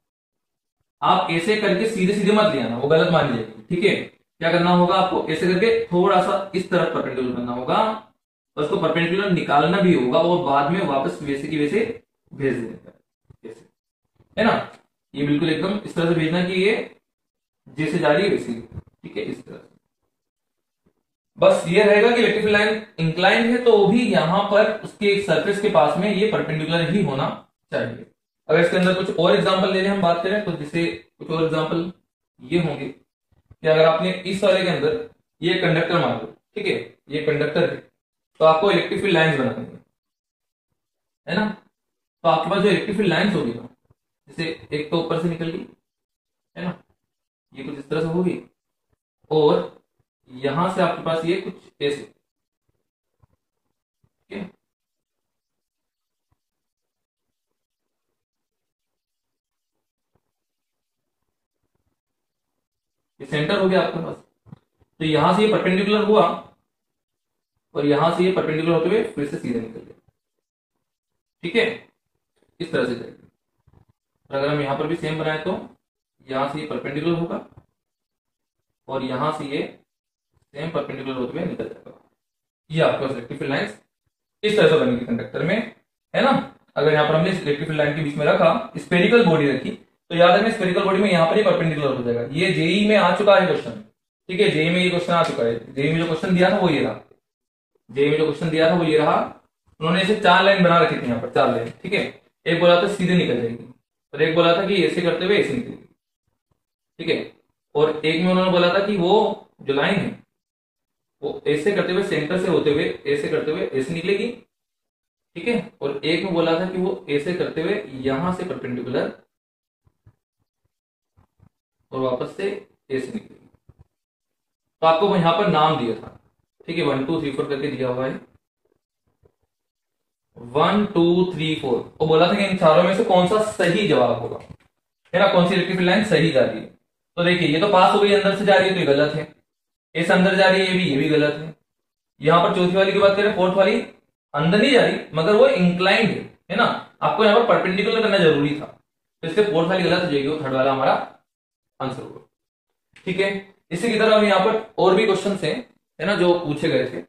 आप ऐसे करके सीधे सीधे मत ले आना, वो गलत मान जाएगी, ठीक है। क्या करना होगा आपको, ऐसे करके थोड़ा सा इस तरफ परपेंडिकुलर करना होगा, और उसको परपेंडिकुलर निकालना भी होगा, और बाद में वापस वैसे की वैसे भेज देना, जैसे, है ना। ये बिल्कुल एकदम इस तरह से भेजना कि ये जैसे जा रही है वैसे, ठीक है, इस तरह से। बस ये रहेगा कि इलेक्ट्रिक लाइन इंक्लाइंड है तो भी यहां पर उसके सरफेस के पास में ये परपेंडिकुलर ही होना चाहिए। अगर इसके अंदर कुछ और एग्जांपल ले लें, हम बात करें तो जैसे कुछ और एग्जांपल ये होंगे कि अगर आपने इस वाले के अंदर ये कंडक्टर मान लो, ठीक है, ये कंडक्टर है, तो आपको इलेक्ट्रिक फील्ड लाइंस बनानी है ना। तो आपके पास जो इलेक्ट्रिक फील्ड लाइंस होगी ना, जैसे एक तो ऊपर से निकल गई, है ना, ये कुछ इस तरह से होगी, और यहां से आपके पास ये कुछ ऐसे, ठीक है, ये सेंटर हो गया आपके पास। तो यहां से ये परपेंडिकुलर हुआ और यहां से ये परपेंडिकुलर होते हुए फिर से सीधे निकल गया, ठीक है, इस तरह से जाएगी। और अगर हम यहां पर भी सेम बनाए तो यहां से ये परपेंडिकुलर होगा और यहां से ये सेम परपेंडिकुलर होते हुए निकल जाएगा। ये आपका इलेक्ट्रिक फील्ड लाइंस इस तरह से बनेगी कंडक्टर में, है ना। अगर यहां पर हमने इलेक्ट्रिक फील्ड लाइन के बीच में रखा, स्फेरिकल बॉडी रखी, तो याद रखना स्फेरिकल बॉडी में यहां पर ही परपेंडिकुलर हो जाएगा। ये जेई में आ चुका है क्वेश्चन, ठीक है, जेई में ये क्वेश्चन आ चुका है। जेई में जो क्वेश्चन दिया था वो ये रहा, जेई में जो क्वेश्चन दिया था वो ये रहा। उन्होंने ऐसे 4 लाइन बना रखी थी यहाँ पर, 4 लाइन, ठीक है। एक बोला था सीधे निकल जाएगी, और एक बोला था कि ऐसे करते हुए ऐसे निकलेगी, ठीक है। और एक में उन्होंने बोला था कि वो जो लाइन है वो ऐसे करते हुए सेंटर से होते हुए ऐसे करते हुए ऐसे निकलेगी, ठीक है। और एक में बोला था कि वो ऐसे करते हुए यहां से परपेंडिकुलर और वापस से ऐसे निकलेगी। तो आपको यहां पर नाम दिया था, ठीक है, 1 2 3 4 करके दिया हुआ है, 1 2 3 4। और बोला था कि इन चारों में से कौन सा सही जवाब होगा, है ना, कौन सी इलेक्ट्रिक फील्ड लाइन सही जा रही है। तो देखिए ये तो पास हो गई, अंदर से जा रही है तो ये गलत है, इस अंदर जा रही है ये भी गलत है। यहां पर चौथी वाली की बात करें, फोर्थ वाली अंदर नहीं जा रही मगर वो इंक्लाइंड है ना, आपको यहां पर परपेंडिकुलर करना जरूरी था, तो इसलिए फोर्थ वाली गलत हो जाएगी, वो थर्ड वाला हमारा आंसर होगा, ठीक है। इसी की तरह हम यहाँ पर और भी क्वेश्चन है ना जो पूछे गए थे,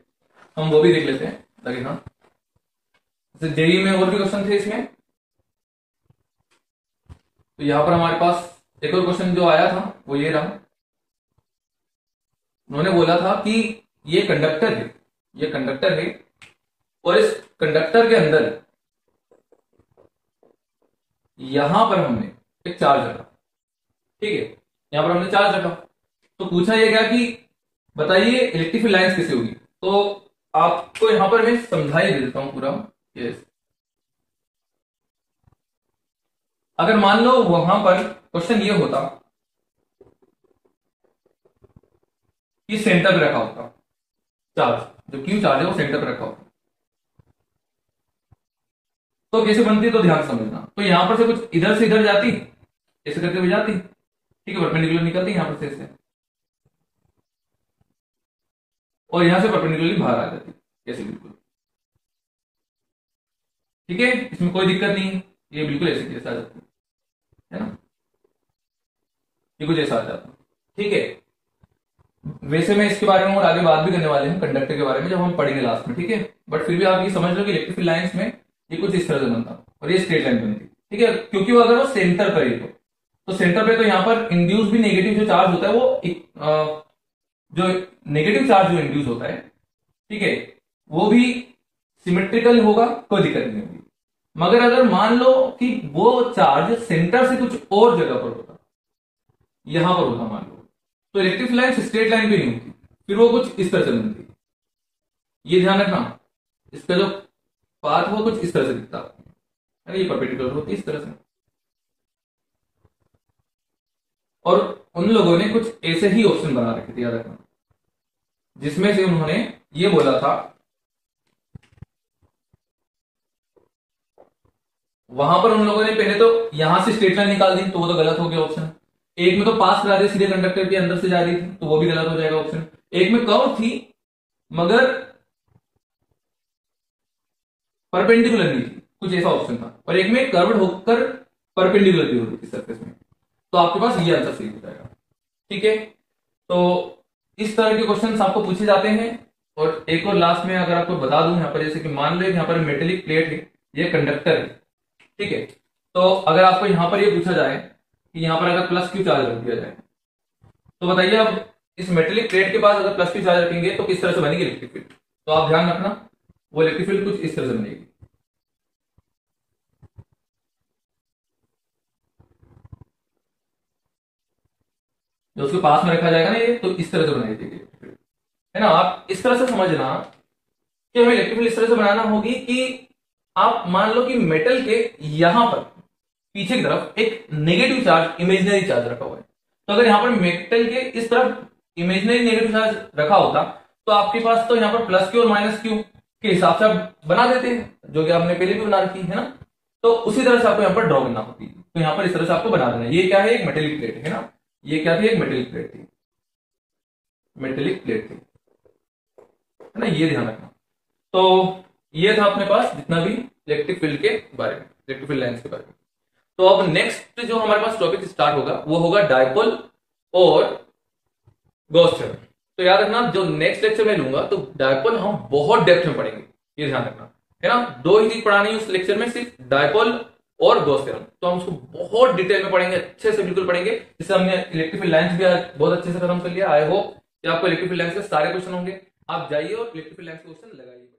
हम वो भी देख लेते हैं ताकि हाँ, जेईई में और भी क्वेश्चन थे इसमें। तो यहां पर हमारे पास एक और क्वेश्चन जो आया था वो ये रहा। उन्होंने बोला था कि ये कंडक्टर है, ये कंडक्टर है, और इस कंडक्टर के अंदर यहां पर हमने एक चार्ज रखा, ठीक है, यहां पर हमने चार्ज रखा। तो पूछा ये क्या कि बताइए इलेक्ट्रिक फील्ड लाइंस कैसे होगी। तो आपको यहां पर मैं समझा ही दे देता हूं पूरा। यस, अगर मान लो वहां पर क्वेश्चन ये होता कि सेंटर पे रखा होता चार्ज, जो क्यू चार्ज है वो सेंटर पे रखा होता, तो कैसे बनती तो ध्यान से समझना। तो यहां पर से कुछ इधर से इधर जाती, ऐसे करके भी जाती, ठीक है, परपेंडिकुलर निकलती यहां पर से ऐसे, और यहां से परपेंडिकुलरली बाहर आ जाती ऐसे बिल्कुल, ठीक है, इसमें कोई दिक्कत नहीं है, ये बिल्कुल ऐसे कैसे आ जाती है ना, ये कुछ ऐसा आ जाता, ठीक है। वैसे मैं इसके बारे में और आगे बात भी करने वाले हैं कंडक्टर के बारे में जब हम पढ़ेंगे लास्ट में, ठीक है। बट फिर भी आप ये समझ लो कि इलेक्ट्रिक फील्ड लाइंस में ये कुछ इस तरह से बनता और ये स्ट्रेट लाइन बनती, ठीक है, क्योंकि वो अगर वो सेंटर पर है तो सेंटर पे तो यहां पर इंड्यूस भी नेगेटिव जो चार्ज होता है वो जो नेगेटिव चार्ज जो इंड्यूस होता है, ठीक है, वो भी सिमेट्रिकल होगा, कोई दिक्कत नहीं होगी। मगर अगर मान लो कि वो चार्ज सेंटर से कुछ और जगह पर होता, यहां पर होता मान लो, तो इलेक्ट्रिक लाइन स्ट्रेट लाइन पे नहीं होती, फिर वो कुछ इस तरह से बनती, ये ध्यान रखना, इसका जो पाथ वो कुछ इस तरह से दिखता है, ये परपेंडिकुलर होती है इस तरह से। और उन लोगों ने कुछ ऐसे ही ऑप्शन बना रखे थे, याद रखना, जिसमें से उन्होंने ये बोला था, वहां पर उन लोगों ने पहले तो यहां से स्ट्रेट लाइन निकाल दी तो वो तो गलत हो गया ऑप्शन। एक में तो पास करा दे सीधे कंडक्टर के अंदर से जा रही थी तो वो भी गलत हो जाएगा ऑप्शन। एक में कर्व थी मगर परपेंडिकुलर नहीं थी, कुछ ऐसा ऑप्शन था, और एक में कर्व्ड होकर परपेंडिकुलर भी होती थी सरफेस में, तो आपके पास ये आंसर सही हो जाएगा, ठीक है। तो इस तरह के क्वेश्चन आपको पूछे जाते हैं। और एक और लास्ट में अगर आपको बता दूं यहाँ पर, जैसे कि मान लो यहाँ पर मेटेलिक प्लेट है, ये कंडक्टर है, ठीक है, तो अगर आपको यहां पर ये पूछा जाए कि यहां पर अगर प्लस क्यू चार्ज रख दिया जाए, तो बताइए अब इस मेटेलिक प्लेट के पास अगर प्लस क्यू चार्ज रखेंगे तो किस तरह से बनेगी इलेक्ट्रिक फील्ड। तो आप ध्यान रखना, वो इलेक्ट्रिक फील्ड कुछ इस तरह से बनेगी, जो उसके पास में रखा जाएगा ना ये, तो इस तरह से बनाई जाएगी इलेक्ट्रिक फील्ड, है ना। आप इस तरह से समझना कि हमें इलेक्ट्रिक फील्ड इस तरह से बनाना होगी कि आप मान लो कि मेटल के यहां पर पीछे की तरफ एक नेगेटिव चार्ज, इमेजिनरी चार्ज रखा हुआ है, तो अगर यहां पर मेटल के इस तरफ इमेजिनरी नेगेटिव चार्ज रखा होता तो आपके पास तो यहां पर प्लस क्यू और माइनस क्यू के हिसाब से आप बना देते हैं, जो कि आपने पहले भी बना रखी है ना। तो उसी तरह से आपको यहां पर ड्रॉ करना होती है, तो यहां पर इस तरह से आपको बना देना। ये क्या है, एक मेटेलिक प्लेट है ना, ये क्या थी, एक मेटेलिक प्लेट थी, मेटेलिक प्लेट थी, है ना, ये ध्यान रखना। तो ये था अपने पास जितना भी इलेक्ट्रिक फील्ड के बारे में, इलेक्ट्रिक फील्ड लाइंस के बारे में। तो अब नेक्स्ट जो हमारे पास टॉपिक स्टार्ट होगा वो होगा डायपोल और गॉस थ्योरम। तो याद रखना, जो नेक्स्ट लेक्चर में लूंगा तो डायपोल हम बहुत डेप्थ में पढ़ेंगे, ये ध्यान रखना, है ना। दो ही चीज पढ़ानी है उस लेक्चर में, सिर्फ डायपोल और गॉस थ्योरम, तो हम उसको बहुत डिटेल में पढ़ेंगे, अच्छे से बिल्कुल पढ़ेंगे। जिससे हमने इलेक्ट्रिक फील्ड लाइंस भी बहुत अच्छे से खत्म कर लिया। आई होप कि आपको इलेक्ट्रिक फील्ड लाइंस के सारे क्वेश्चन होंगे, आप जाइए और इलेक्ट्रिक फील्ड लाइंस के क्वेश्चन लगाइए।